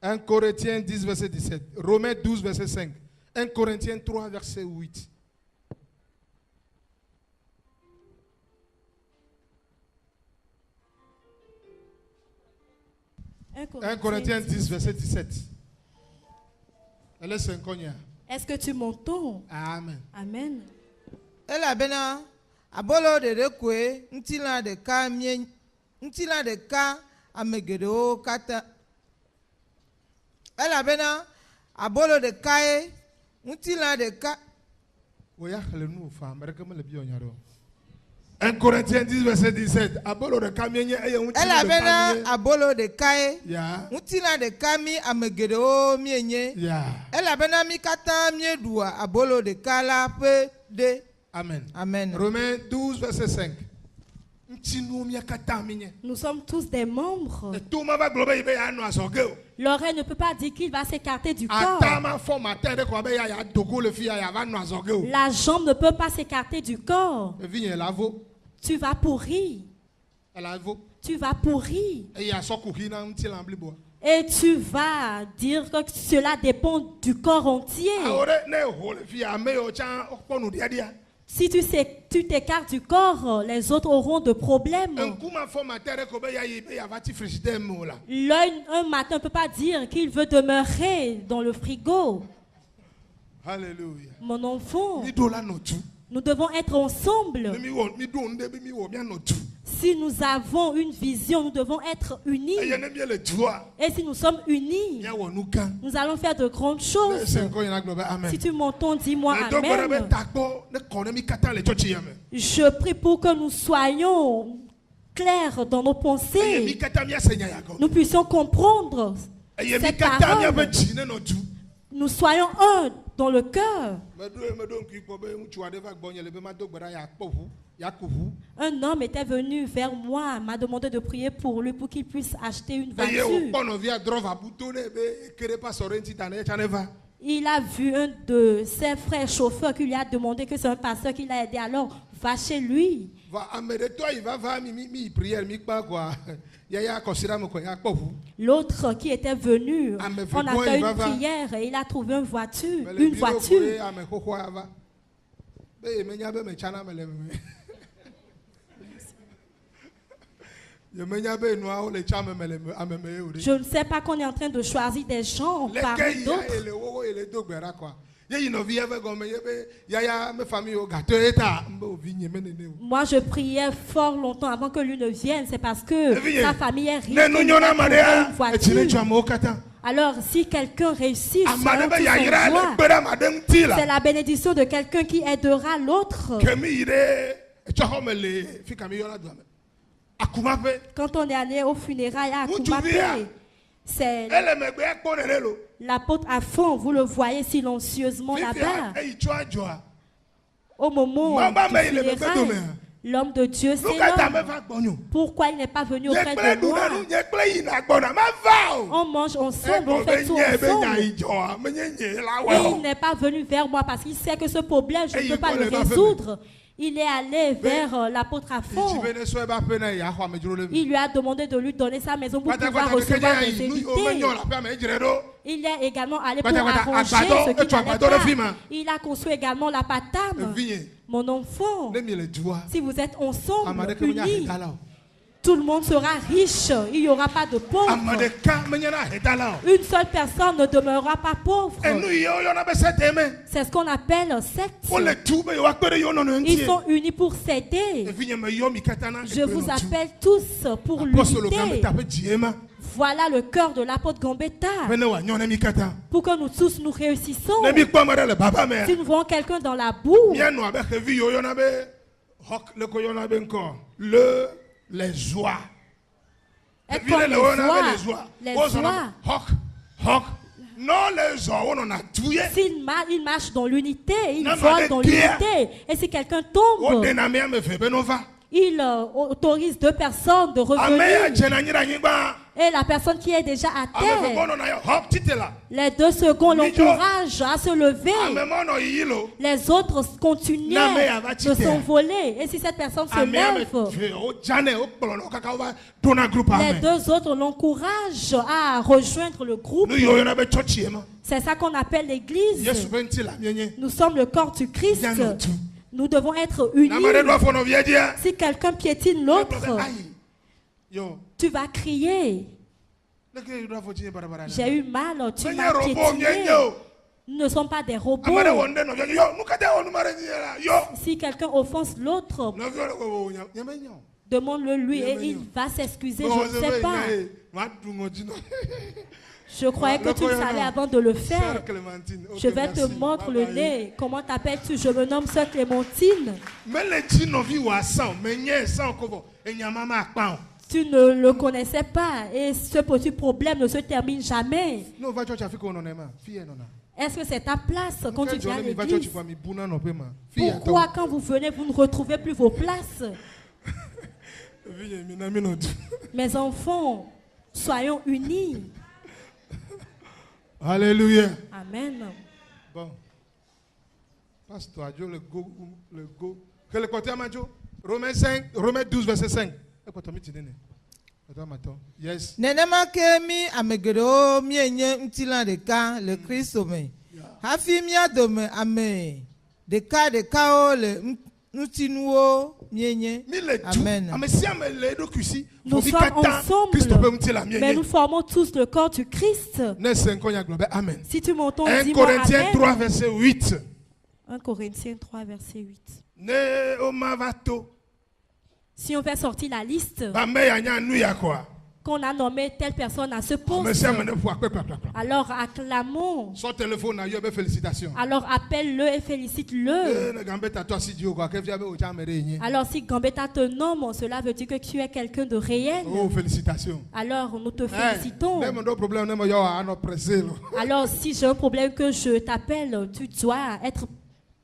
1 Corinthiens 10, verset 17. Romains 12, verset 5. 1 Corinthiens 3, verset 8. 1 Corinthiens 10, verset 17. Est-ce que tu m'entends? Amen. Amen. Elabena abolo de kwe ntila de ka mien ntila de ka amegedo kata. Elabena abolo de kae ntila de ka. Oya khalenou fa merekeme le bi onyaro. 1 Corinthiens 10, verset 17. Abolo de kamienye eye ntila de kamienye. Elabena abolo de kae. Ya. Ntila de kami amegedo mienye. Ya. Elabena mi kata miedua abolo de kala pe de. Amen. Amen. Romains 12, verset 5. Nous sommes tous des membres. L'oreille ne peut pas dire qu'il va s'écarter du corps. La jambe ne peut pas s'écarter du corps. Tu vas pourrir. Tu vas pourrir. Et tu vas dire que cela dépend du corps entier. Si tu t'écartes du corps, les autres auront de problèmes. L'œil, un matin, ne peut pas dire qu'il veut demeurer dans le frigo. Alléluia. Mon enfant, nous devons être ensemble. Si nous avons une vision, nous devons être unis. Et si nous sommes unis, nous allons faire de grandes choses. Si tu m'entends, dis-moi Amen. Je prie pour que nous soyons clairs dans nos pensées. Nous puissions comprendre cette parole. Nous soyons un dans le cœur. Un homme était venu vers moi, m'a demandé de prier pour lui pour qu'il puisse acheter une voiture. Il a vu un de ses frères chauffeurs qui lui a demandé que c'est un pasteur qui l'a aidé. Alors, va chez lui. L'autre qui était venu, on a fait une prière et il a trouvé une voiture. Je ne sais pas qu'on est en train de choisir des gens parmi d'autres. Moi, je priais fort longtemps avant que lui ne vienne. C'est parce que sa famille est riche. Une voiture. Alors, si quelqu'un réussit, c'est la bénédiction de quelqu'un qui aidera l'autre. Quand on est allé au funérailles à Kumapé, c'est l'apôtre à fond, vous le voyez silencieusement là-bas. Au moment du funérailles, l'homme de Dieu, c'est l'homme. Pourquoi il n'est pas venu auprès de moi? On mange ensemble, on fait tout ensemble. Et il n'est pas venu vers moi parce qu'il sait que ce problème, je ne peux pas le résoudre. Il est allé vers l'apôtre Aphon. Il lui a demandé de lui donner sa maison pour pouvoir recevoir des invités. Il est également allé pour arranger ce qu'il allait faire. Il a construit également la patame. Mon enfant, si vous êtes ensemble, unis, tout le monde sera riche. Il n'y aura pas de pauvres. Une seule personne ne demeurera pas pauvre. C'est ce qu'on appelle secte. Ils sont unis pour s'aider. Je vous appelle tous pour l'unité. Voilà le cœur de l'apôtre Gambetta. Pour que nous tous nous réussissons. Si nous voyons quelqu'un dans la boue, les joies. Les joies. Non, les joies, on a tué. S'il marche dans l'unité, il vole dans l'unité. Et si quelqu'un tombe, il autorise deux personnes de revenir. Et la personne qui est déjà à terre, les deux secondes l'encouragent à se lever. Les autres continuent de s'envoler. Et si cette personne se lève, les deux autres l'encouragent à rejoindre le groupe. C'est ça qu'on appelle l'église. Nous sommes le corps du Christ. Nous devons être unis. Si quelqu'un piétine l'autre, tu vas crier. J'ai eu mal, tu m'as piétiné. Nous ne sommes pas des robots. Si quelqu'un offense l'autre, demande-le lui et il va s'excuser. Je ne sais pas. Je croyais que tu le savais avant de le faire. Je vais te montrer le nez. Comment t'appelles-tu? Je me nomme Sœur Clémentine. Tu ne le connaissais pas et ce petit problème ne se termine jamais. Est-ce que c'est ta place quand tu viens à l'église? Pourquoi quand vous venez, vous ne retrouvez plus vos places? Mes enfants, soyons unis. Alléluia. Amen. Bon. Pasteur, le go. Quel est le côté Amadjo? Romains 12, verset 5. Yes. Nenema ke mi amegedo mi enye mtila de ka le Christ me. Hafi mi adome ame de ka o le mtinuo mi enye. Amen. Nous sommes ensemble, mais nous formons tous le corps du Christ. Amen. Si tu m'entends, 1 dis-moi Corinthiens amen. 3, verset 8. 1 Corinthiens 3, verset 8. Ne omavato. Si on fait sortir la liste, qu'on a nommé telle personne à ce poste, alors acclamons. Alors appelle-le et félicite-le. Alors si Gambetta te nomme, cela veut dire que tu es quelqu'un de réel. Oh, félicitations. Alors nous te félicitons. Alors Alors si j'ai un problème que je t'appelle, tu dois être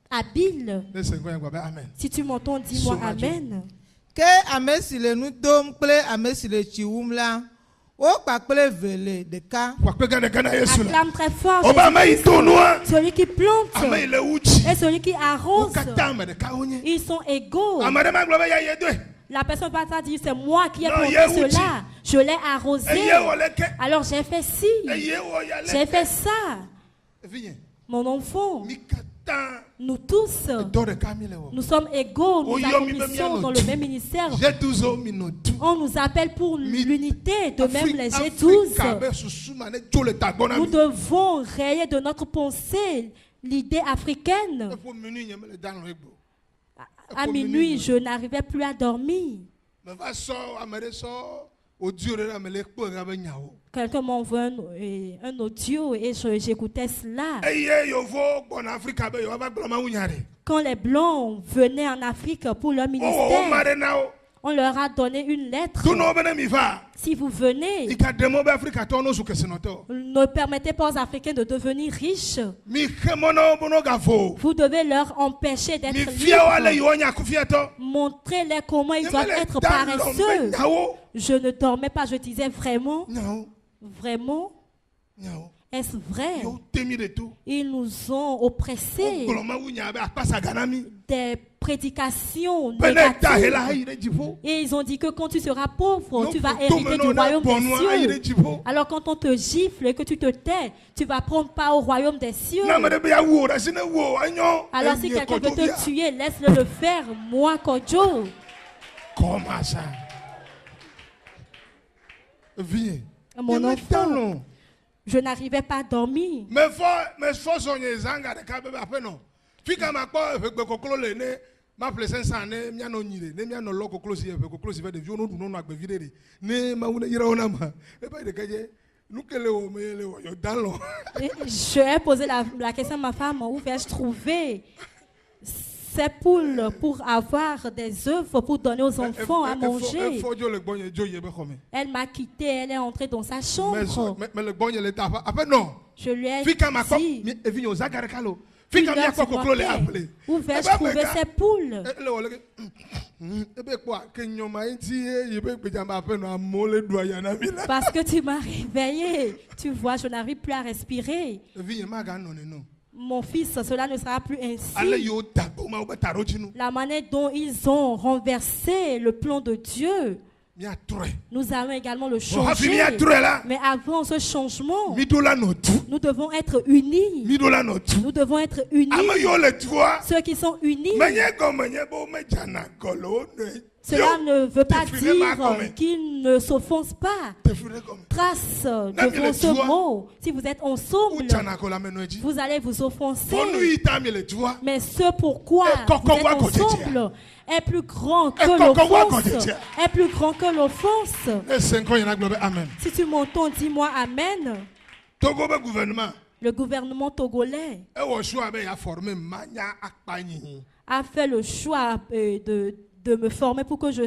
habile. Si tu m'entends, dis-moi amen. Que amesi le nous dom ple amesi le chiwum la o pakple vele de ka. Acclame très fort. Celui qui plante et celui qui arrose, ils sont égaux. La personne va pas dire c'est moi qui ai planté cela, je l'ai arrosé. Alors j'ai fait ci, j'ai fait ça. Mon enfant, nous tous, nous sommes égaux, nous accomplissons dans le même ministère. On nous appelle pour l'unité, de même les G12. Nous devons rayer de notre pensée l'idée africaine. À minuit, je n'arrivais plus à dormir. Quelqu'un m'a envoyé un audio et j'écoutais cela. Quand les Blancs venaient en Afrique pour leur ministère, on leur a donné une lettre. Si vous venez, ne permettez pas aux Africains de devenir riches. Vous devez leur empêcher d'être libres. Montrez-les comment ils doivent être paresseux. Je ne dormais pas, je disais vraiment. Vraiment. Est-ce vrai? Ils nous ont oppressés. Des prédications négatives. Et ils ont dit que quand tu seras pauvre, tu vas hériter du royaume des cieux. Alors quand on te gifle et que tu te tais, tu vas prendre part au royaume des cieux. Alors si quelqu'un veut te tuer, laisse-le le faire. Moi, Kodjo. Comment ça? Viens. Mon enfant, je n'arrivais pas à dormir. Mais faut soigner zanga de kabe après non. Fika ma quoi kokolo le ne ma plesen sa ne mia no nyire ne mia no loko close ye kokolo si ve de vieux no no na gbe vide ne ma wona yira ona ma e ba de kaje nous que le o me le yo dans. Je ai posé la question à ma femme, où vais-je trouver ces poules pour avoir des œufs pour donner aux enfants à manger? Elle m'a quitté, elle est entrée dans sa chambre. Mais le bon, il est après non. Je lui ai dit, où vais-je trouver ces poules? Parce que tu m'as réveillé. Tu vois, je n'arrive plus à respirer. Mon fils, cela ne sera plus ainsi. La manière dont ils ont renversé le plan de Dieu, nous allons également le changer. Mais avant ce changement, nous devons être unis. Nous devons être unis. Ceux qui sont unis, cela ne veut pas dire qu'ils ne s'offensent pas. Trace devant ce mot. Si vous êtes ensemble, vous allez vous offenser. Mais ce pourquoi vous êtes ensemble est plus grand que l'offense. Est plus grand que l'offense. Si tu m'entends, dis-moi Amen. Le gouvernement togolais a fait le choix de me former pour que je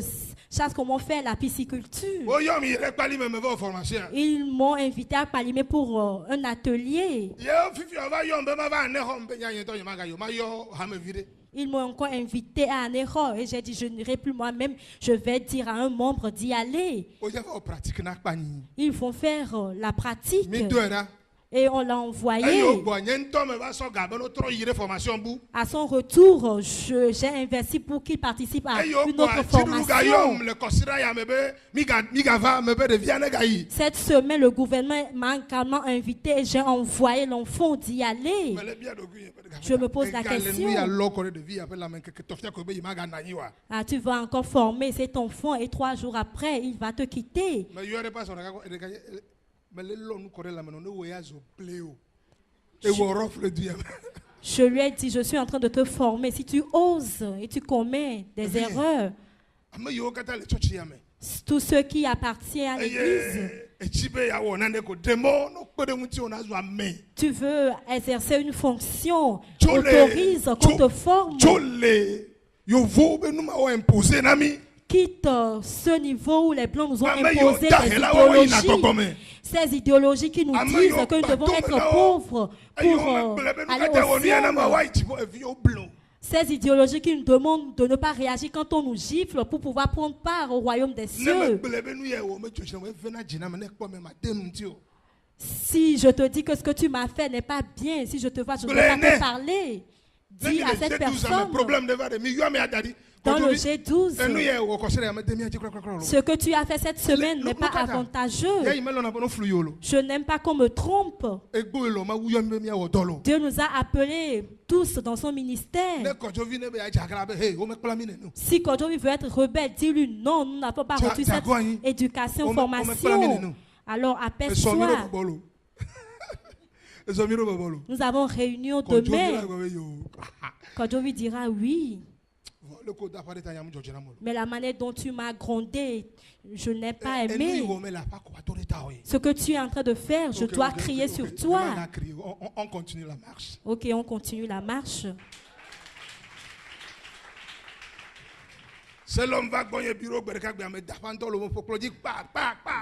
sache comment faire la pisciculture. Ils m'ont invité à Palimé pour un atelier. Ils m'ont encore invité à Anéro et j'ai dit je n'irai plus moi-même, je vais dire à un membre d'y aller. Ils vont faire la pratique. Et on l'a envoyé. À son retour, j'ai investi pour qu'il participe à une autre formation. Cette semaine, le gouvernement m'a également invité et j'ai envoyé l'enfant d'y aller. Je me pose la question. Ah, tu vas encore former cet enfant et 3 jours après, il va te quitter. Je lui ai dit, je suis en train de te former. Si tu oses et tu commets des erreurs, tous ceux qui appartiennent à l'église, tu veux exercer une fonction, autorise qu'on te forme. Quitte ce niveau où les Blancs nous ont imposé des idéologies. Ces idéologies qui nous disent que nous devons être pauvres pour aller au ciel. Ces idéologies qui nous demandent de ne pas réagir quand on nous gifle pour pouvoir prendre part au royaume des cieux. Si je te dis que ce que tu m'as fait n'est pas bien, si je te vois, je ne peux pas te parler. Dis à cette personne. Dans le G12, ce que tu as fait cette semaine n'est pas avantageux. Je n'aime pas qu'on me trompe. Dieu nous a appelés tous dans son ministère. Si Kodjovi veut être rebelle, dis-lui non, nous n'avons pas reçu cette éducation, formation. Alors apaise-toi. Nous avons réunion demain. Kodjovi dira oui. Mais la manière dont tu m'as grondé, je n'ai pas aimé. Ce que tu es en train de faire, je dois crier sur toi. On continue la marche. Ok, on continue la marche.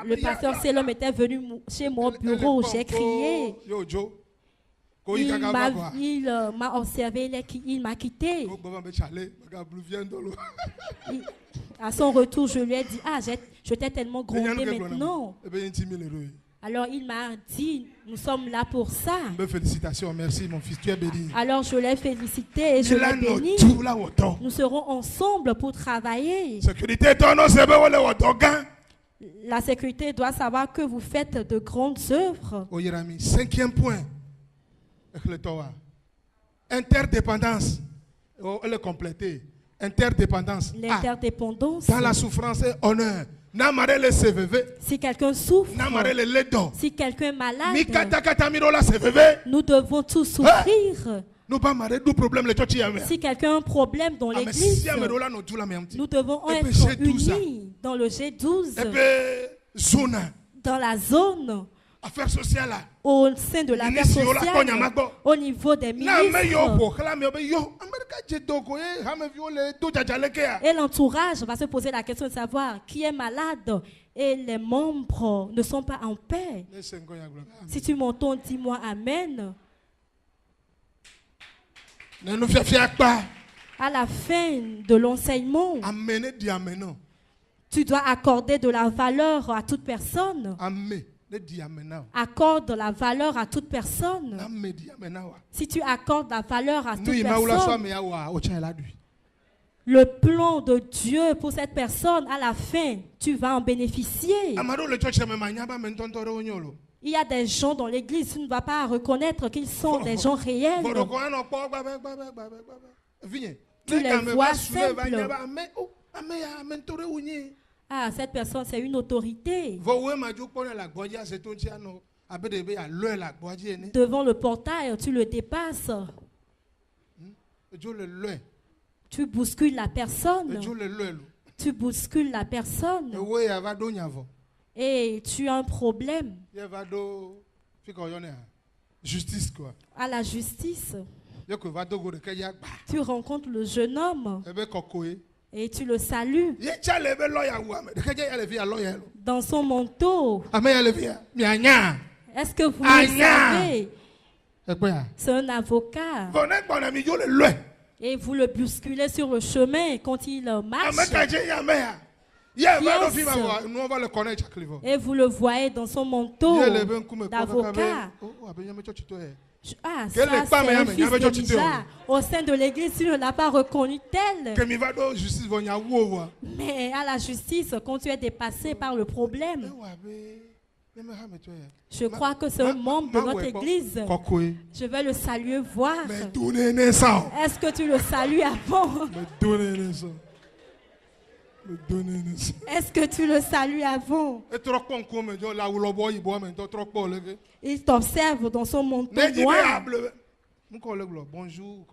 Le pasteur Selom était venu chez mon bureau, j'ai crié. Il m'a observé, il m'a quitté. À son retour, je lui ai dit, je t'ai tellement grondé maintenant. Alors il m'a dit, nous sommes là pour ça. Félicitations, merci mon fils, tu es béni. Alors je l'ai félicité et je l'ai béni. Nous serons ensemble pour travailler. La sécurité doit savoir que vous faites de grandes œuvres. 5e point. Interdépendance. Elle est complétée. Interdépendance. L'interdépendance. Dans la souffrance et honneur. Si quelqu'un souffre, si quelqu'un est malade, nous devons tous souffrir. Si quelqu'un a un problème dans l'église, nous devons être unis dans le G12, dans la zone, affaires sociales, au sein de l'affaire sociale, au niveau des ministres. Et l'entourage va se poser la question de savoir qui est malade et les membres ne sont pas en paix. Si tu m'entends, dis-moi Amen. À la fin de l'enseignement, tu dois accorder de la valeur à toute personne. Accorde la valeur à toute personne. Si tu accordes la valeur à toute personne, le plan de Dieu pour cette personne, à la fin, tu vas en bénéficier. Il y a des gens dans l'église, tu ne vas pas reconnaître qu'ils sont des gens réels. Tu les vois simples. Ah, cette personne, c'est une autorité. Devant le portail, tu le dépasses. Tu bouscules la personne. Tu bouscules la personne. Et tu as un problème. Justice quoi. À la justice. Tu rencontres le jeune homme. Et tu le salues. Dans son manteau. Est-ce que vous le savez? C'est un avocat. Et vous le bousculez sur le chemin quand il marche. Et vous le voyez dans son manteau d'avocat. Ah, ça c'est un fils d'Elijah. Au sein de l'église, tu ne l'as pas reconnu tel. Mais à la justice, quand tu es dépassé par le problème, je crois que c'est un membre de notre église. Je vais le saluer, voir. Est-ce que tu le salues avant? Est-ce que tu le salues avant? Il t'observe dans son manteau noir. Bonjour.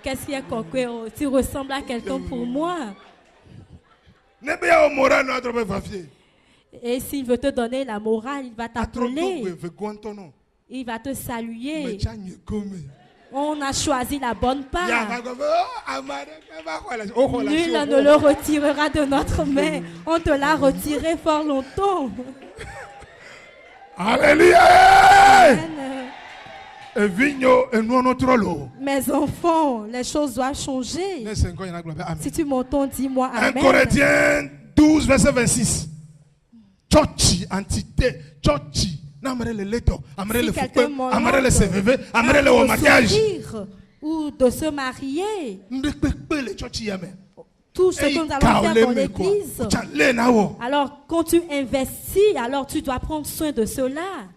Qu'est-ce qu'il y a, Kokwe? Tu ressembles à quelqu'un pour moi. Et s'il veut te donner la morale, il va t'appeler. Il va te saluer. On a choisi la bonne part. Nul ne le retirera de notre main. On te l'a retiré fort longtemps. Alléluia. Mes enfants, les choses doivent changer. Si tu m'entends, dis-moi Amen. 1 Corinthiens 12, verset 26. Chochi, entité, chochi. Si quelqu'un ou de se marier, tout ce que nous allons faire dans l'église, alors quand tu investis, alors tu dois prendre soin de cela.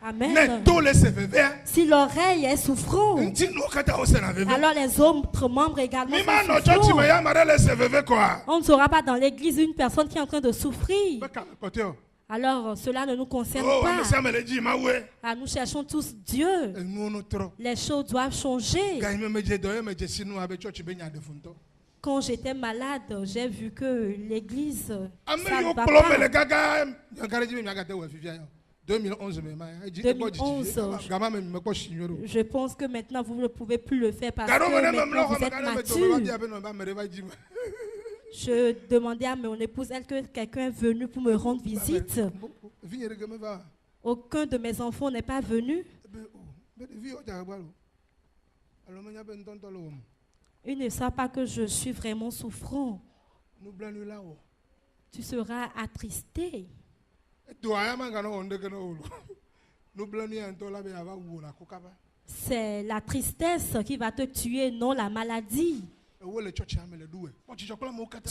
Amen. Amen. Si l'oreille est souffrante, alors les autres membres également sont souffrants. On ne sera pas dans l'église une personne qui est en train de souffrir. Alors cela ne nous concerne pas. Ah, nous cherchons tous Dieu. Les choses doivent changer. Quand j'étais malade, j'ai vu que l'église, ça ne va pas. 2011, je pense que maintenant vous ne pouvez plus le faire parce que maintenant vous êtes mature. Je demandais à mon épouse, est-ce que quelqu'un est venu pour me rendre visite? Aucun de mes enfants n'est pas venu. Ils ne savent pas que je suis vraiment souffrant. Tu seras attristé. C'est la tristesse qui va te tuer, non la maladie.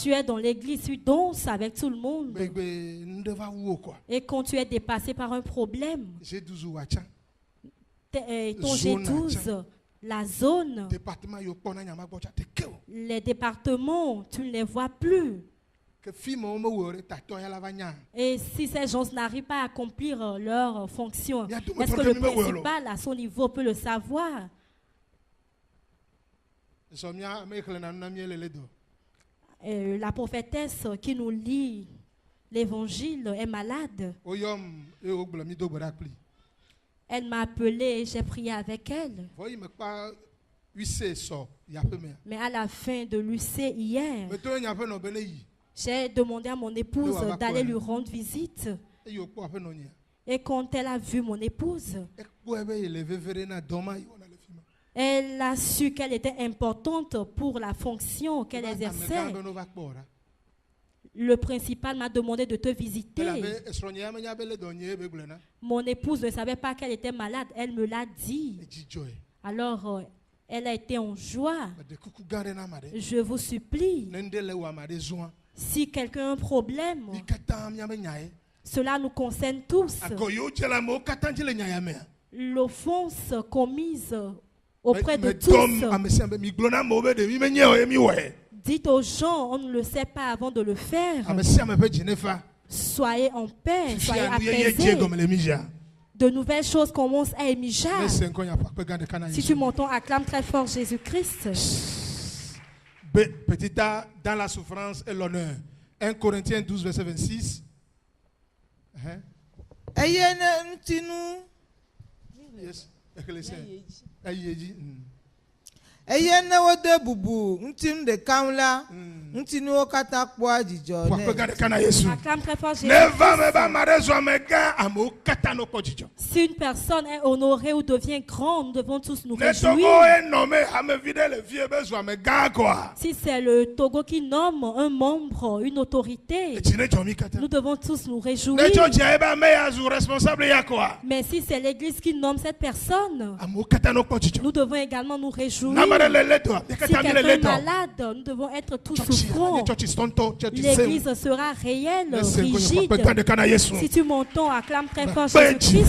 Tu es dans l'église, tu danses avec tout le monde. Et quand tu es dépassé par un problème, ton G12, la zone, les départements, tu ne les vois plus. Et si ces gens n'arrivent pas à accomplir leur fonction, est-ce que le principal à son niveau peut le savoir? La prophétesse qui nous lit l'évangile est malade. Elle m'a appelé et j'ai prié avec elle. Mais à la fin de l'UC hier, j'ai demandé à mon épouse d'aller lui rendre visite. Et quand elle a vu mon épouse, elle a su qu'elle était importante pour la fonction qu'elle exerçait. Le principal m'a demandé de te visiter. Mon épouse ne savait pas qu'elle était malade. Elle me l'a dit. Alors, elle a été en joie. Je vous supplie, si quelqu'un a un problème, cela nous concerne tous. L'offense commise auprès de tous. Dites aux gens, on ne le sait pas avant de le faire. Soyez en paix, soyez apaisés. De nouvelles choses commencent à émerger. Si tu m'entends, acclame très fort Jésus-Christ. Petit a, dans la souffrance et l'honneur. 1 Corinthiens 12, verset 26. Yes. Eyene wode bubu ntim de kamla ntinu okata kwa jijo Si une personne est honorée ou devient grande, nous devons tous nous réjouir. Si c'est le Togo qui nomme un membre, une autorité, nous devons tous nous réjouir. Mais si c'est l'église qui nomme cette personne, nous devons également nous réjouir. Si quelqu'un est malade, nous devons être tous souffrants. L'église sera réelle, rigide. Si tu m'entends, acclame très fort Jésus-Christ.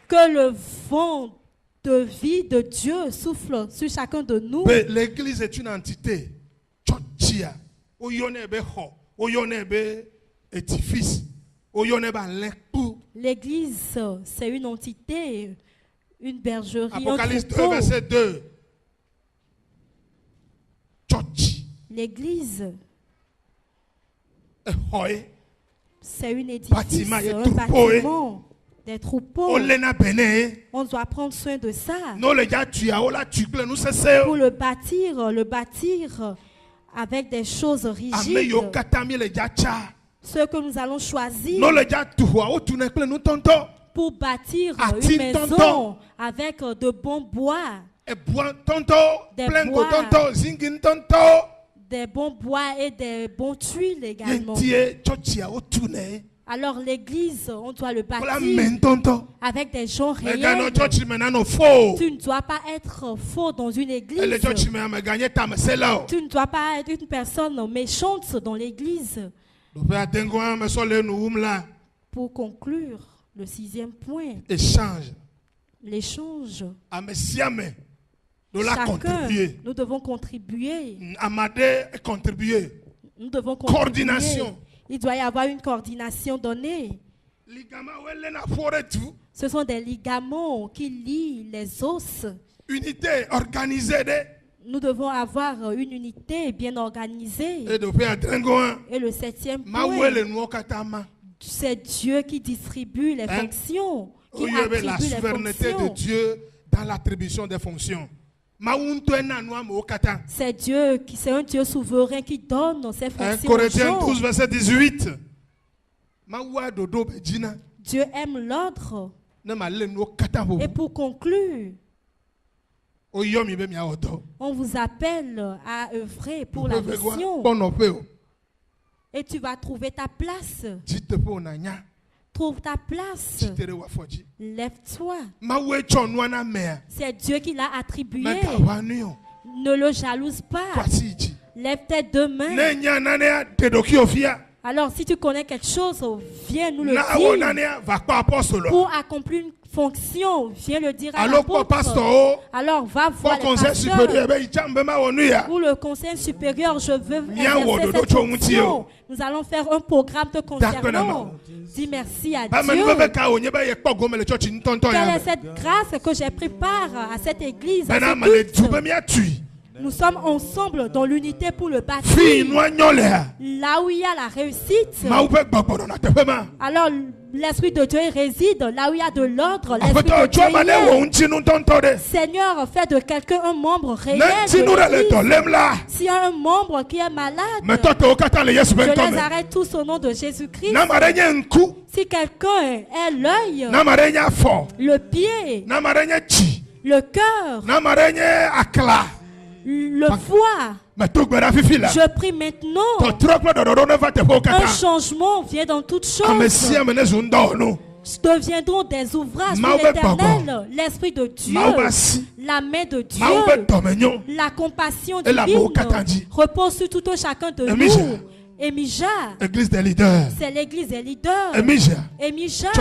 Que le vent de vie de Dieu souffle sur chacun de nous. L'église est une entité. L'église, c'est une entité. Une bergerie, Apocalypse 2, verset 2. L'église, c'est une édifice, un bâtiment, des troupeaux. On doit prendre soin de ça. Pour le bâtir avec des choses rigides. Ce que nous allons choisir. Pour bâtir une maison avec de bons bois. Des bons bois et des bons tuiles également. Alors l'église, on doit le bâtir avec des gens réels. Tu ne dois pas être faux dans une église. Tu ne dois pas être une personne méchante dans l'église. Pour conclure, le 6e point. L'échange. Chacun, nous devons contribuer. Nous devons contribuer. Coordination. Il doit y avoir une coordination donnée. Ce sont des ligaments qui lient les os. Unité organisée. Nous devons avoir une unité bien organisée. Et le 7e point. C'est Dieu qui distribue les fonctions. Qui attribue la souveraineté de Dieu dans l'attribution des fonctions. C'est Dieu qui, c'est un Dieu souverain qui donne ses fonctions. 1 Corinthiens 12, verset 18. Dieu aime l'ordre. Et pour conclure, On vous appelle à œuvrer pour la mission. Et tu vas trouver ta place. Trouve ta place. Lève-toi. C'est Dieu qui l'a attribué. Ne le jalouse pas. Lève tes deux mains. Alors, si tu connais quelque chose, viens nous le dire. Pour accomplir une fonction, viens le dire à l'apôtre. Alors, va voir le pasteur ou le conseil supérieur. Je veux exercer cette fonction. Nous allons faire un programme te concernant. Dis merci à Dieu. Quelle est cette grâce que j'ai pris part à cette église, à ce culte? Nous sommes ensemble dans l'unité pour le bâtir. Là où il y a la réussite, alors l'Esprit de Dieu réside. Là où il y a de l'ordre, l'Esprit de Dieu y est. Seigneur, fais de quelqu'un un membre réel de l'Église. S'il y a un membre qui est malade, je les arrête tous au nom de Jésus-Christ. Si quelqu'un est l'œil, le pied, le cœur, le foie, je prie maintenant. Un changement vient dans toutes choses. Deviendront des ouvrages pour l'Éternel. L'Esprit de Dieu, la main de Dieu, la compassion divine repose sur tout un chacun de nous. Émija, c'est l'église des leaders. Émija,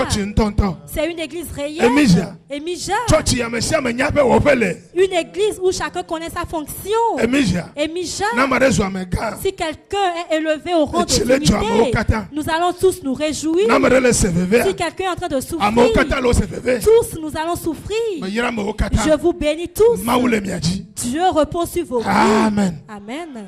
c'est une église réelle. Émija, une église où chacun connaît sa fonction. Émija, si quelqu'un est élevé au rang de dignité, nous allons tous nous réjouir. Si quelqu'un est en train de souffrir, tous nous allons souffrir. Je vous bénis tous. Dieu repose sur vos vies. Amen. Amen.